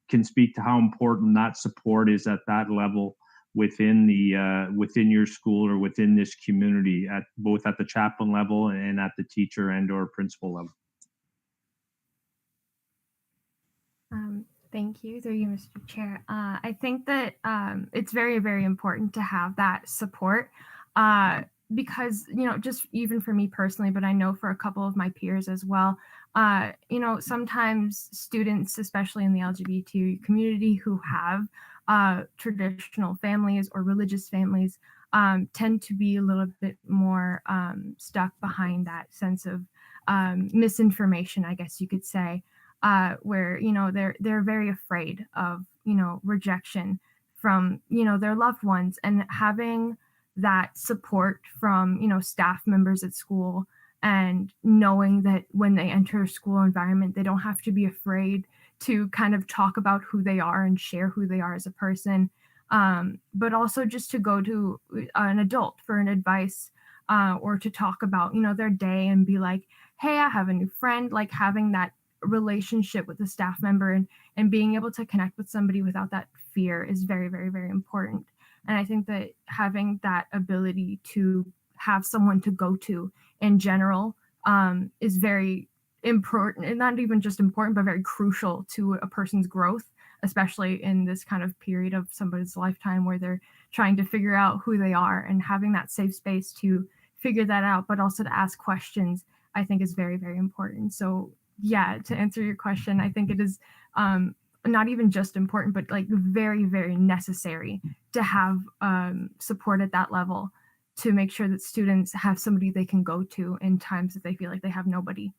can speak to how important that support is at that level within within your school or within this community, at both at the chaplain level and at the teacher and or principal level. Thank you, through you, Mr. Chair. I think that it's very, very important to have that support. Because, just even for me personally, but I know for a couple of my peers as well, sometimes students, especially in the LGBT community who have traditional families or religious families, tend to be a little bit more stuck behind that sense of misinformation, I guess you could say, where, they're very afraid of, rejection from, their loved ones, and having that support from, staff members at school, and knowing that when they enter a school environment, they don't have to be afraid to kind of talk about who they are and share who they are as a person, but also just to go to an adult for an advice, or to talk about, their day and be like, hey, I have a new friend. Like, having that relationship with a staff member and being able to connect with somebody without that fear is very, very, very important. And I think that having that ability to have someone to go to in general is very important, and not even just important, but very crucial to a person's growth, especially in this kind of period of somebody's lifetime where they're trying to figure out who they are, and having that safe space to figure that out, but also to ask questions, I think is very, very important. So yeah, to answer your question, I think it is not even just important, but like very, very necessary to have support at that level, to make sure that students have somebody they can go to in times that they feel like they have nobody.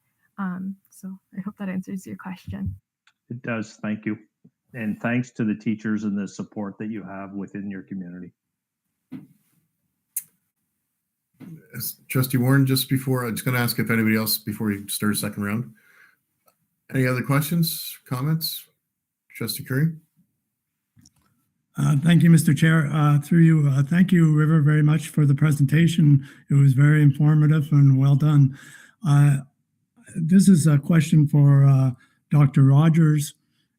So I hope that answers your question. It does. Thank you. And thanks to the teachers and the support that you have within your community. Trustee Warren, I'm just going to ask if anybody else, before we start a second round, any other questions, comments? Trustee Curry. Thank you, Mr. Chair. Through you, thank you, River, very much for the presentation. It was very informative and well done. This is a question for Dr. Rogers,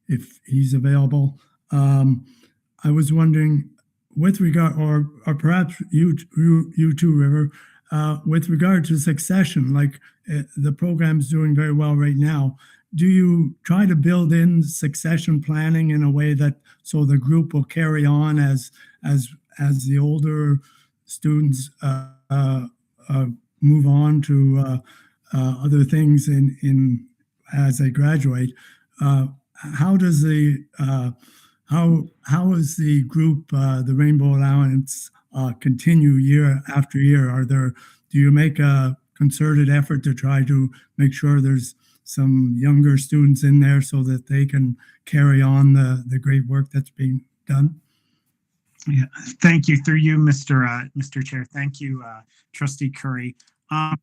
if he's available. I was wondering, with regard, or perhaps you too, River, with regard to succession, like the program's doing very well right now. Do you try to build in succession planning in a way that so the group will carry on as the older students move on to other things in as they graduate. How does the how is the group, the Rainbow Alliance, continue year after year? Do you make a concerted effort to try to make sure there's some younger students in there so that they can carry on the great work that's being done? Yeah, thank you. Through you, Mr. Chair. Thank you, Trustee Curry.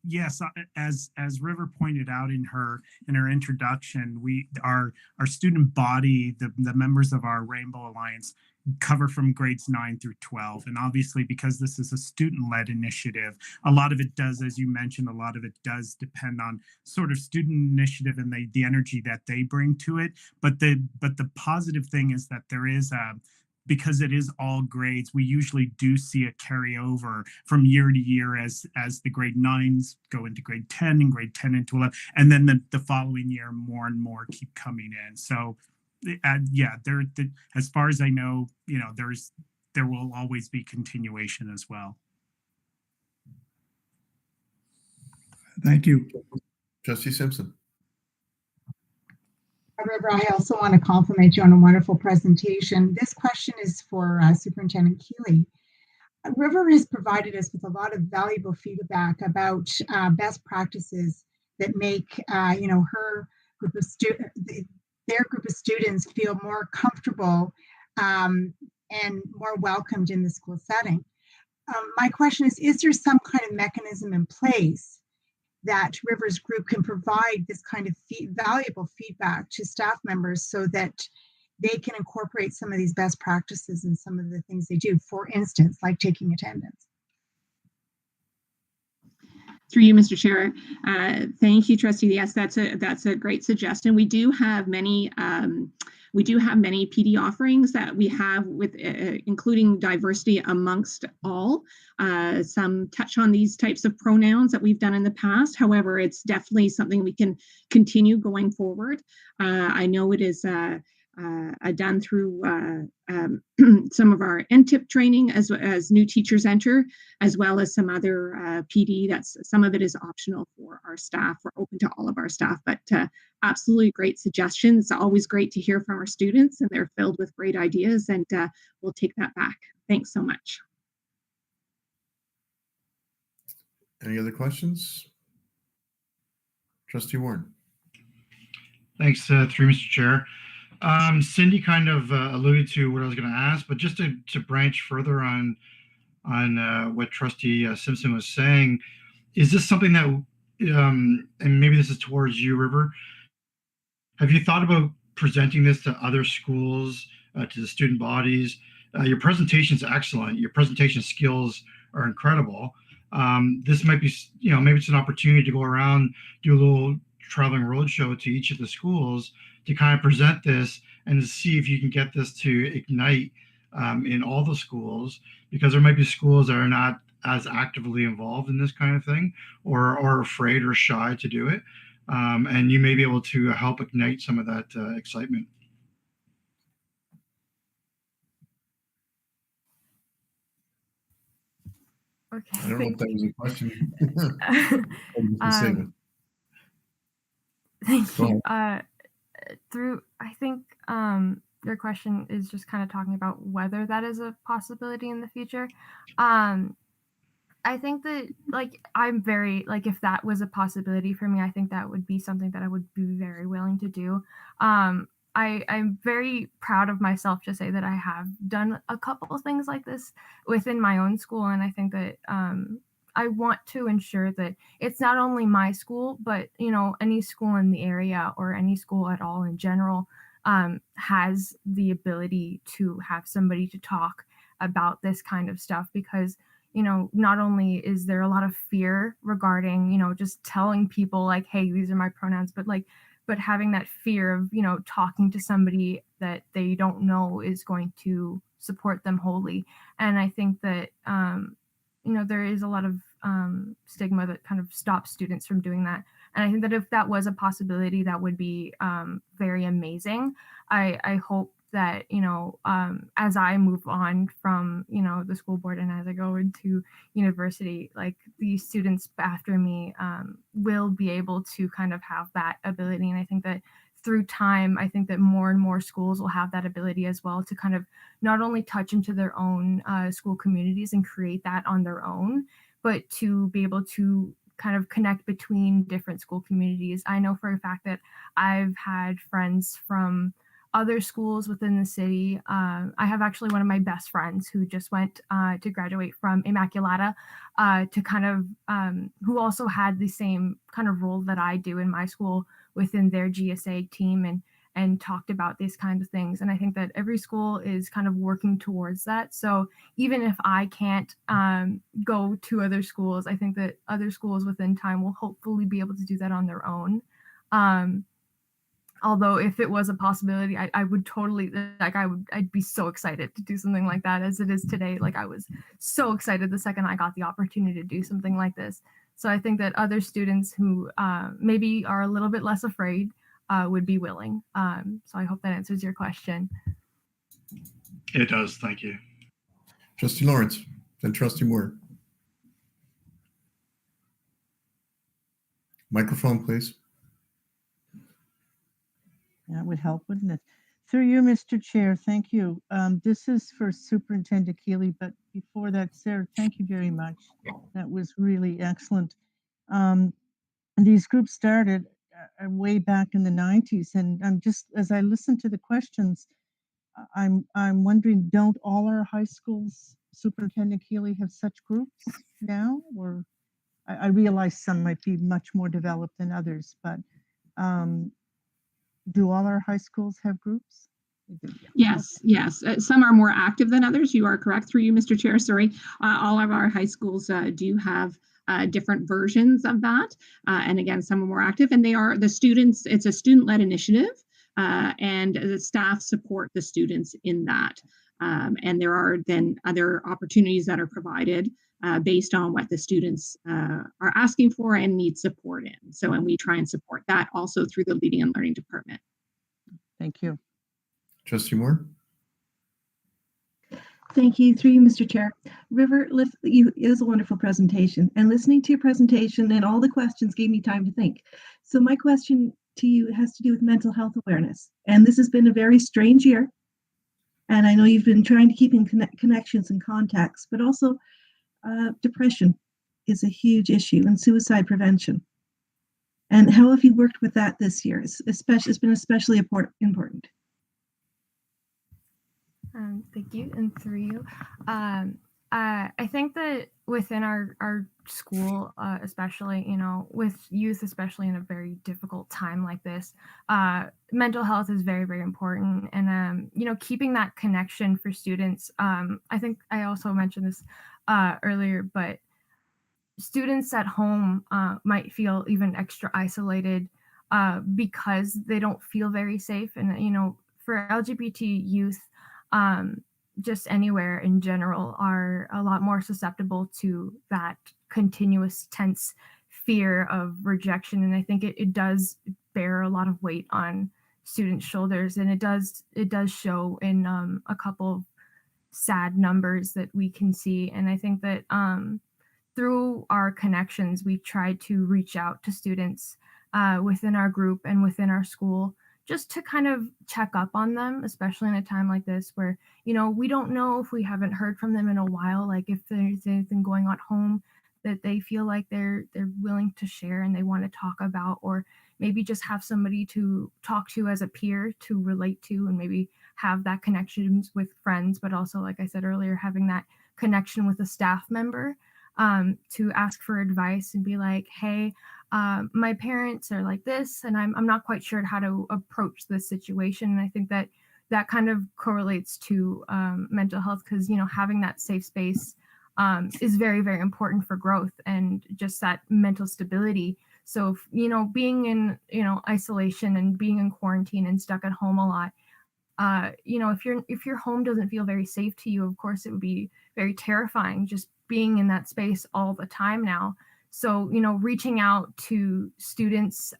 Yes, as River pointed out in her introduction, our student body, the members of our Rainbow Alliance, cover from grades 9 through 12. And obviously, because this is a student-led initiative, a lot of it does, as you mentioned, a lot of it does depend on sort of student initiative and the energy that they bring to it. But the positive thing is that there is because it is all grades, we usually do see a carryover from year to year as the grade 9s go into grade 10 and grade 10 into 11, and then the following year more and more keep coming in. So yeah, as far as I know, there will always be continuation as well. Thank you. Trustee Simpson. River, I also want to compliment you on a wonderful presentation. This question is for Superintendent Keeley. River has provided us with a lot of valuable feedback about best practices that make her group of their group of students feel more comfortable and more welcomed in the school setting. My question is there some kind of mechanism in place that River's group can provide this kind of valuable feedback to staff members so that they can incorporate some of these best practices in some of the things they do, for instance, like taking attendance? Through you, Mr. Chair. Thank you, Trustee. Yes, that's a great suggestion. We do have many PD offerings that we have with including diversity amongst all. Some touch on these types of pronouns that we've done in the past. However, it's definitely something we can continue going forward. I know it is done through some of our NTIP training as new teachers enter, as well as some other PD. Some of it is optional for our staff. We're open to all of our staff, but absolutely great suggestions. It's always great to hear from our students, and they're filled with great ideas, and we'll take that back. Thanks so much. Any other questions? Trustee Warren. Thanks, through Mr. Chair. Cindy kind of alluded to what I was going to ask, but just to branch further on what Trustee Simpson was saying, is this something that, and maybe this is towards you, River, have you thought about presenting this to other schools, to the student bodies? Your presentation is excellent. Your presentation skills are incredible. This might be, maybe it's an opportunity to go around, do a little traveling roadshow to each of the schools to kind of present this and to see if you can get this to ignite in all the schools, because there might be schools that are not as actively involved in this kind of thing or are afraid or shy to do it. And you may be able to help ignite some of that excitement. Okay. I don't know if that was a question. Thank you. I think your question is just kind of talking about whether that is a possibility in the future. I think that, I'm very, if that was a possibility for me, I think that would be something that I would be very willing to do. I'm very proud of myself to say that I have done a couple of things like this within my own school. And I think that I want to ensure that it's not only my school, but, any school in the area or any school at all in general has the ability to have somebody to talk about this kind of stuff, because not only is there a lot of fear regarding, just telling people hey, these are my pronouns, but having that fear of, talking to somebody that they don't know is going to support them wholly. And I think that, there is a lot of stigma that kind of stops students from doing that. And I think that if that was a possibility, that would be very amazing. I hope that, as I move on from, the school board and as I go into university, like the students after me will be able to kind of have that ability. And I think that through time, I think that more and more schools will have that ability as well to kind of not only touch into their own school communities and create that on their own, but to be able to kind of connect between different school communities. I know for a fact that I've had friends from other schools within the city. I have actually one of my best friends who just went to graduate from Immaculata to kind of, who also had the same kind of role that I do in my school within their GSA team and talked about these kinds of things. And I think that every school is kind of working towards that. So even if I can't go to other schools, I think that other schools within time will hopefully be able to do that on their own. Although if it was a possibility, I would totally, like, I'd be so excited to do something like that as it is today. Like, I was so excited the second I got the opportunity to do something like this. So I think that other students who maybe are a little bit less afraid would be willing. So I hope that answers your question. It does. Thank you. Trustee Lawrence, then Trustee Moore. Microphone, please. That would help, wouldn't it? Through you, Mr. Chair, thank you. This is for Superintendent Keeley, but before that, Sarah, thank you very much. That was really excellent. These groups started way back in the 90s, and I'm just, as I listen to the questions, I'm wondering, don't all our high schools, Superintendent Keeley, have such groups now? Or I realize some might be much more developed than others, but do all our high schools have groups? Yes, yes. Some are more active than others. You are correct. Through you, Mr. Chair, sorry. All of our high schools do have different versions of that. And again, some are more active, and they are the students. It's a student-led initiative, and the staff support the students in that. And there are then other opportunities that are provided based on what the students are asking for and need support in. So, and we try and support that also through the Leading and Learning Department. Thank you. Trustee Moore. Thank you. Through you, Mr. Chair. River, it was a wonderful presentation, and listening to your presentation and all the questions gave me time to think. So my question to you has to do with mental health awareness. And this has been a very strange year. And I know you've been trying to keep in connections and contacts, but also depression is a huge issue, and suicide prevention. And how have you worked with that this year? It's been especially important. Thank you, and through you. I think that within our school, especially, with youth, especially in a very difficult time like this, mental health is very, very important. And, keeping that connection for students, I think I also mentioned this earlier, but students at home might feel even extra isolated because they don't feel very safe. And, for LGBT youth, just anywhere in general, are a lot more susceptible to that continuous tense fear of rejection. And I think it does bear a lot of weight on students' shoulders, and it does show in a couple of sad numbers that we can see. And I think that through our connections, we try to reach out to students within our group and within our school, just to kind of check up on them, especially in a time like this where, we don't know if we haven't heard from them in a while, like if there's anything going on at home that they feel like they're willing to share and they want to talk about, or maybe just have somebody to talk to as a peer to relate to, and maybe have that connection with friends, but also, like I said earlier, having that connection with a staff member to ask for advice and be like, hey, my parents are like this, and I'm not quite sure how to approach this situation. And I think that kind of correlates to mental health, because, having that safe space is very, very important for growth and just that mental stability. So, being in, isolation and being in quarantine and stuck at home a lot, if your home doesn't feel very safe to you, of course, it would be very terrifying just being in that space all the time now. So, reaching out to students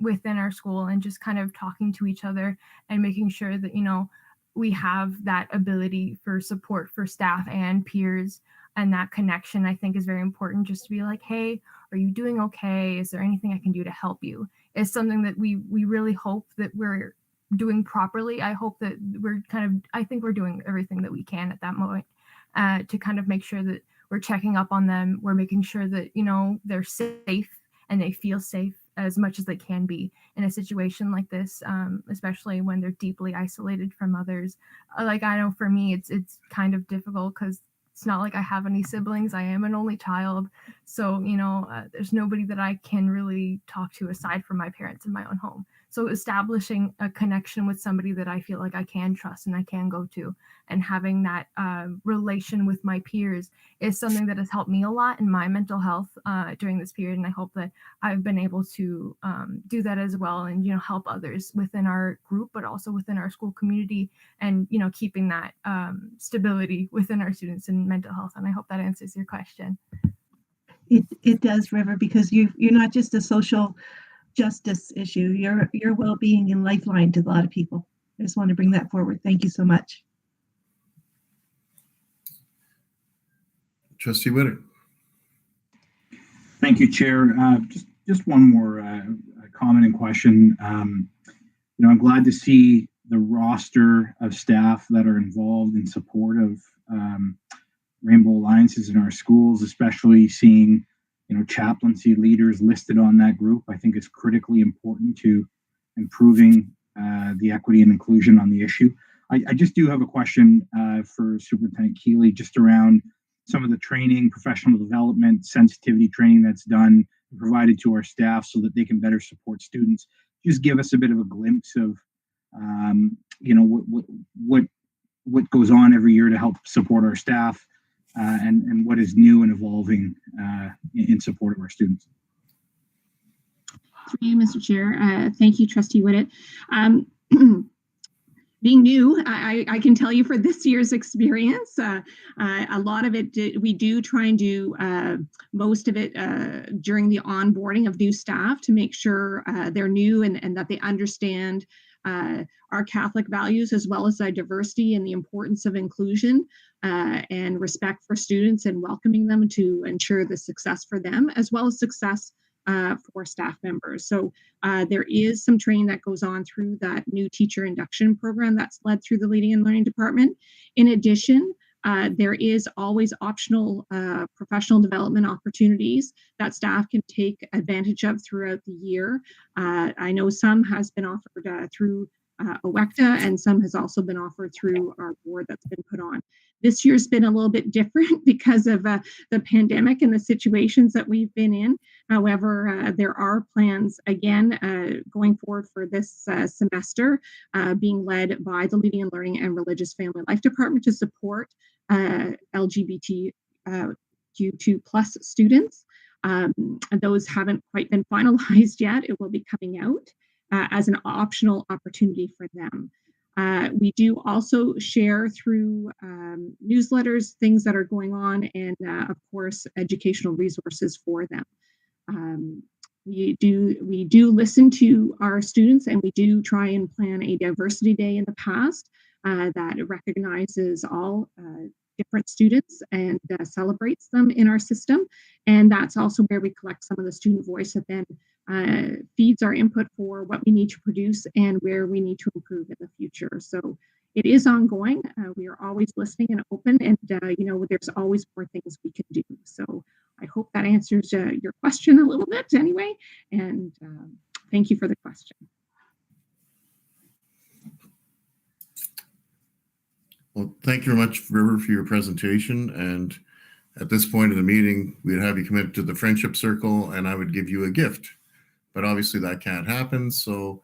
within our school, and just kind of talking to each other and making sure that, we have that ability for support for staff and peers, and that connection I think is very important, just to be like, hey, are you doing okay? Is there anything I can do to help you? It's something that we really hope that we're doing properly. I hope that I think we're doing everything that we can at that moment to kind of make sure that we're checking up on them. We're making sure that, they're safe and they feel safe as much as they can be in a situation like this, especially when they're deeply isolated from others. Like, I know for me, it's kind of difficult because it's not like I have any siblings. I am an only child. So, there's nobody that I can really talk to aside from my parents in my own home. So establishing a connection with somebody that I feel like I can trust and I can go to, and having that relation with my peers is something that has helped me a lot in my mental health during this period. And I hope that I've been able to do that as well, and, help others within our group, but also within our school community, and, keeping that stability within our students in mental health. And I hope that answers your question. It does, River, because you're not just a social justice issue. Your well-being and lifeline to a lot of people. I just want to bring that forward. Thank you so much. Trustee Whittaker. Thank you, Chair. Just one more comment and question. I'm glad to see the roster of staff that are involved in support of Rainbow Alliances in our schools, especially seeing chaplaincy leaders listed on that group. I think it's critically important to improving the equity and inclusion on the issue. I just do have a question for Superintendent Keeley, just around some of the training, professional development, sensitivity training that's done and provided to our staff so that they can better support students. Just give us a bit of a glimpse of what goes on every year to help support our staff, and what is new and evolving in support of our students. Through you, Mr. Chair. Thank you, Trustee Whitted. Being new, I can tell you for this year's experience, a lot of it we do try and do most of it during the onboarding of new staff to make sure they're new and that they understand our Catholic values, as well as our diversity and the importance of inclusion and respect for students, and welcoming them to ensure the success for them, as well as success for staff members. So there is some training that goes on through that new teacher induction program that's led through the Leading and Learning Department. In addition, there is always optional professional development opportunities that staff can take advantage of throughout the year. I know some has been offered through OECTA, and some has also been offered through our board that's been put on. This year's been a little bit different because of the pandemic and the situations that we've been in. However, there are plans, again, going forward for this semester, being led by the Leading and Learning and Religious Family Life Department to support LGBTQ2+ students. Those haven't quite been finalized yet. It will be coming out as an optional opportunity for them. We do also share through newsletters things that are going on, and of course educational resources for them. We do listen to our students, and we do try and plan a diversity day in the past that recognizes all different students and celebrates them in our system. And that's also where we collect some of the student voice that then feeds our input for what we need to produce and where we need to improve in the future. So it is ongoing. We are always listening and open, and there's always more things we can do. So I hope that answers your question a little bit anyway, and thank you for the question. Well, thank you very much, River, for your presentation. And at this point in the meeting, we'd have you commit to the friendship circle, and I would give you a gift. But obviously that can't happen. So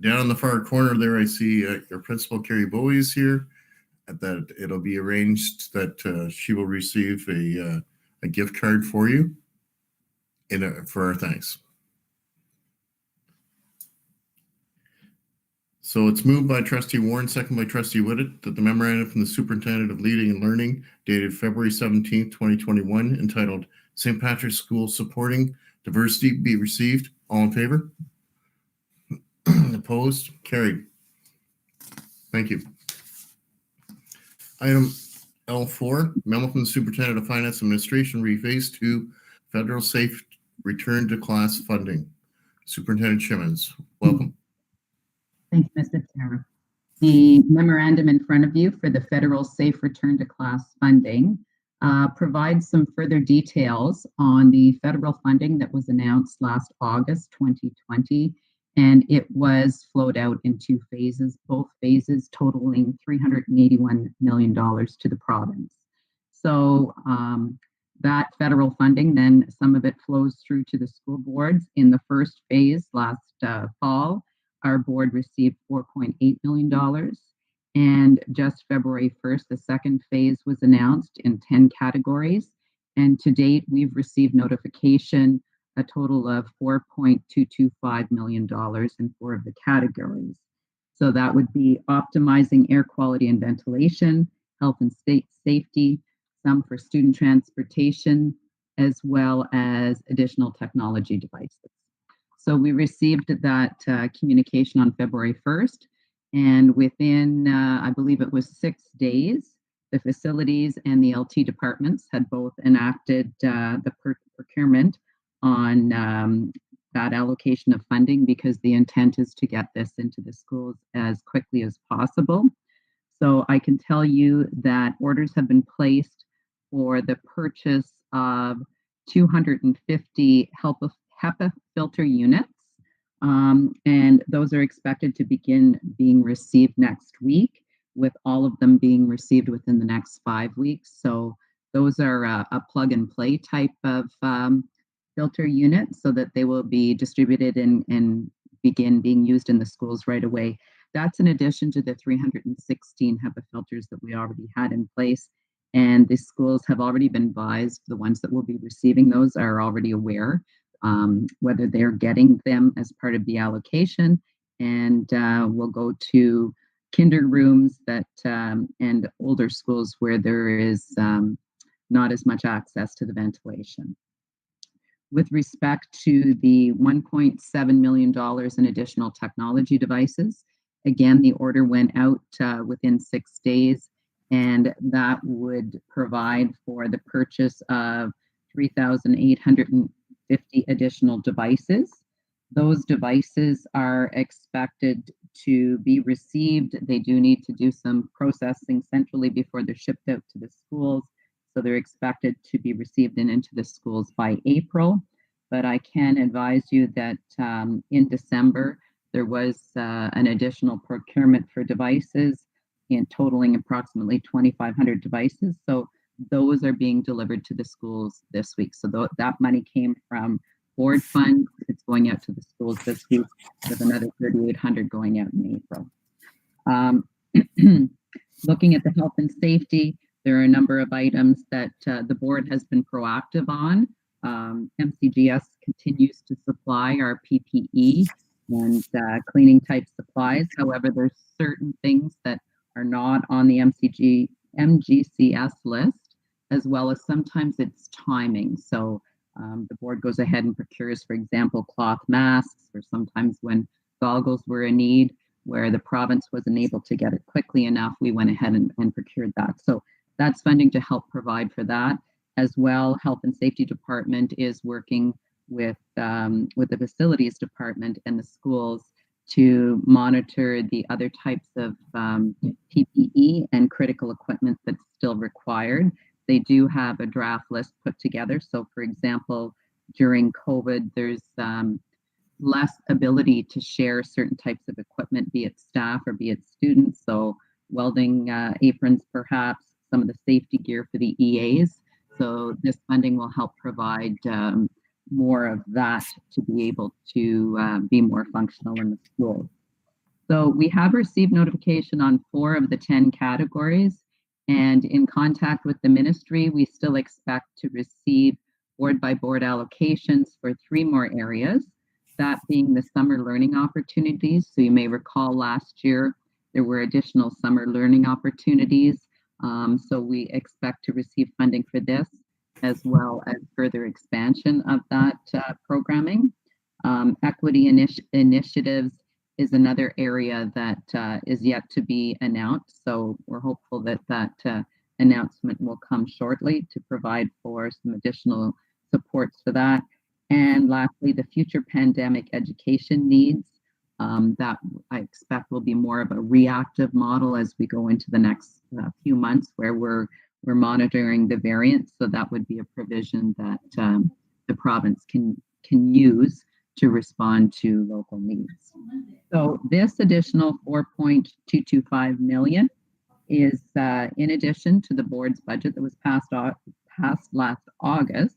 down in the far corner there, I see your principal, Carrie Bowie, is here. That it'll be arranged that she will receive a gift card for you for our thanks. So it's moved by Trustee Warren, second by Trustee Whitted, that the memorandum from the Superintendent of Leading and Learning dated February 17th, 2021, entitled St. Patrick's School Supporting Diversity be received. All in favor? Opposed? Carried. Thank you. Item L4, memo from the Superintendent of Finance Administration, Phase 2, Federal Safe Return to Class Funding. Superintendent Shimmons, welcome. Thank you, Mr. Chair. The memorandum in front of you for the Federal Safe Return to Class Funding provides some further details on the federal funding that was announced last August 2020, and it was flowed out in 2 phases, both phases totaling $381 million to the province. So that federal funding, then some of it flows through to the school boards. In the first phase last fall, our board received $4.8 million. And just February 1st, the second phase was announced in 10 categories. And to date, we've received notification, a total of $4.225 million in 4 of the categories. So that would be optimizing air quality and ventilation, health and safety, some for student transportation, as well as additional technology devices. So we received that communication on February 1st, and within, I believe it was 6 days, the facilities and the LT departments had both enacted the procurement on that allocation of funding, because the intent is to get this into the schools as quickly as possible. So I can tell you that orders have been placed for the purchase of 250 HEPA filter units, and those are expected to begin being received next week, with all of them being received within the next 5 weeks. So those are a plug and play type of filter unit, so that they will be distributed and begin being used in the schools right away. That's in addition to the 316 HEPA filters that we already had in place. And the schools have already been advised, the ones that will be receiving those are already aware whether they're getting them as part of the allocation, and we'll go to kinder rooms that and older schools where there is not as much access to the ventilation. With respect to the $1.7 million in additional technology devices, again, the order went out within 6 days, and that would provide for the purchase of 3,850 additional devices. Those devices are expected to be received. They do need to do some processing centrally before they're shipped out to the schools. So they're expected to be received and into the schools by April. But I can advise you that in December, there was an additional procurement for devices in totaling approximately 2,500 devices. So those are being delivered to the schools this week. So that money came from board funds. It's going out to the schools this week, with another 3,800 going out in April. Looking at the health and safety, there are a number of items that the board has been proactive on. MCGS continues to supply our PPE and cleaning type supplies. However, there's certain things that are not on the MGCS list, as well as sometimes it's timing. So the board goes ahead and procures, for example, cloth masks, or sometimes when goggles were in need, where the province wasn't able to get it quickly enough, we went ahead and procured that. So that's funding to help provide for that. As well, Health and Safety Department is working with the Facilities Department and the schools to monitor the other types of PPE and critical equipment that's still required. They do have a draft list put together. So, for example, during COVID, there's less ability to share certain types of equipment, be it staff or be it students. So welding aprons, perhaps, some of the safety gear for the EAs. So this funding will help provide more of that to be able to be more functional in the schools. So we have received notification on 4 of the 10 categories, and in contact with the ministry, we still expect to receive board by board allocations for 3 more areas, that being the summer learning opportunities. So you may recall last year there were additional summer learning opportunities. So we expect to receive funding for this, as well as further expansion of that programming. Equity initiatives is another area that is yet to be announced. So we're hopeful that that announcement will come shortly to provide for some additional supports for that. And lastly, the future pandemic education needs that I expect will be more of a reactive model as we go into the next few months, where we're monitoring the variants. So that would be a provision that the province can use to respond to local needs. So this additional 4.225 million is in addition to the board's budget that was passed last August,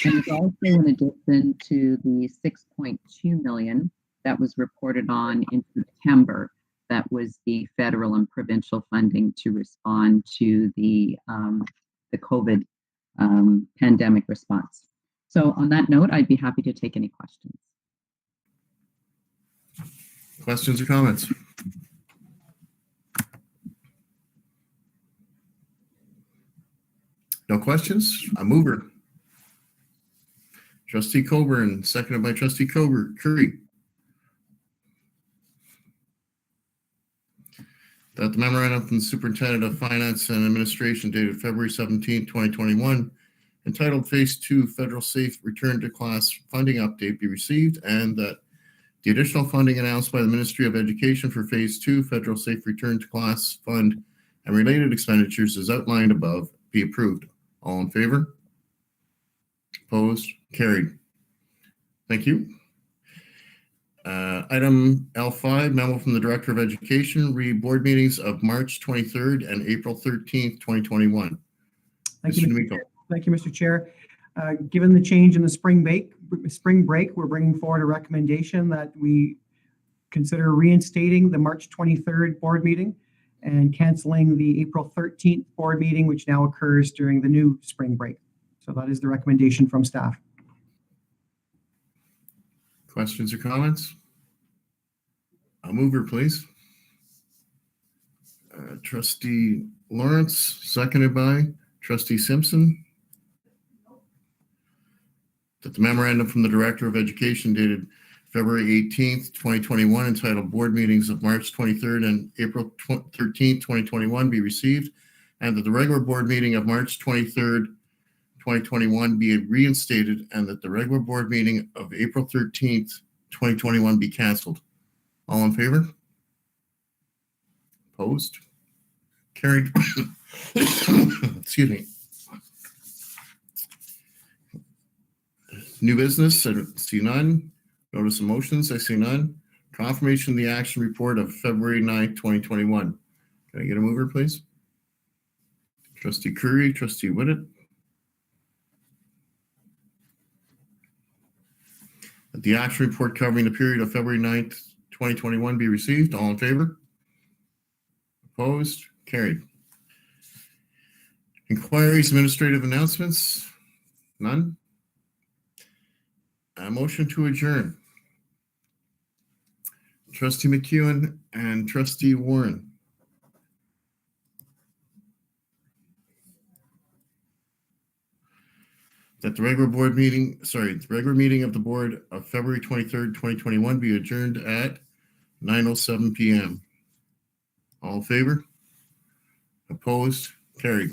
and it's also in addition to the 6.2 million that was reported on in September. That was the federal and provincial funding to respond to the COVID pandemic response. So on that note, I'd be happy to take any questions. Questions or comments? No questions? A mover. Trustee Coburn, seconded by Trustee Curry. That the memorandum from the Superintendent of Finance and Administration dated February 17, 2021, entitled Phase 2 Federal Safe Return to Class Funding Update be received, and that the additional funding announced by the Ministry of Education for Phase 2 Federal Safe Return to Class Fund and related expenditures as outlined above be approved. All in favor? Opposed? Carried. Thank you. Item L5, memo from the Director of Education, read board meetings of March 23rd and April 13th, 2021. Thank you, Mr. Chair. Thank you, Mr. Chair. Given the change in the spring break, we're bringing forward a recommendation that we consider reinstating the March 23rd board meeting and canceling the April 13th board meeting, which now occurs during the new spring break. So that is the recommendation from staff. Questions or comments? A mover, please. Trustee Lawrence, seconded by Trustee Simpson. That the memorandum from the Director of Education dated February 18th, 2021, entitled Board Meetings of March 23rd and April 13th, 2021 be received, and that the regular board meeting of March 23rd, 2021 be reinstated, and that the regular board meeting of April 13th, 2021 be canceled. All in favor? Opposed? Carried. Excuse me. New business, I see none. Notice of motions, I see none. Confirmation of the action report of February 9th, 2021. Can I get a mover, please? Trustee Curry, Trustee Whitted. That the action report covering the period of February 9th, 2021 be received. All in favor? Opposed? Carried. Inquiries, administrative announcements? None. A motion to adjourn. Trustee McEwen and Trustee Warren. That the regular meeting of the board of February 23rd, 2021 be adjourned at 9:07 p.m. All in favor? Opposed? Carried.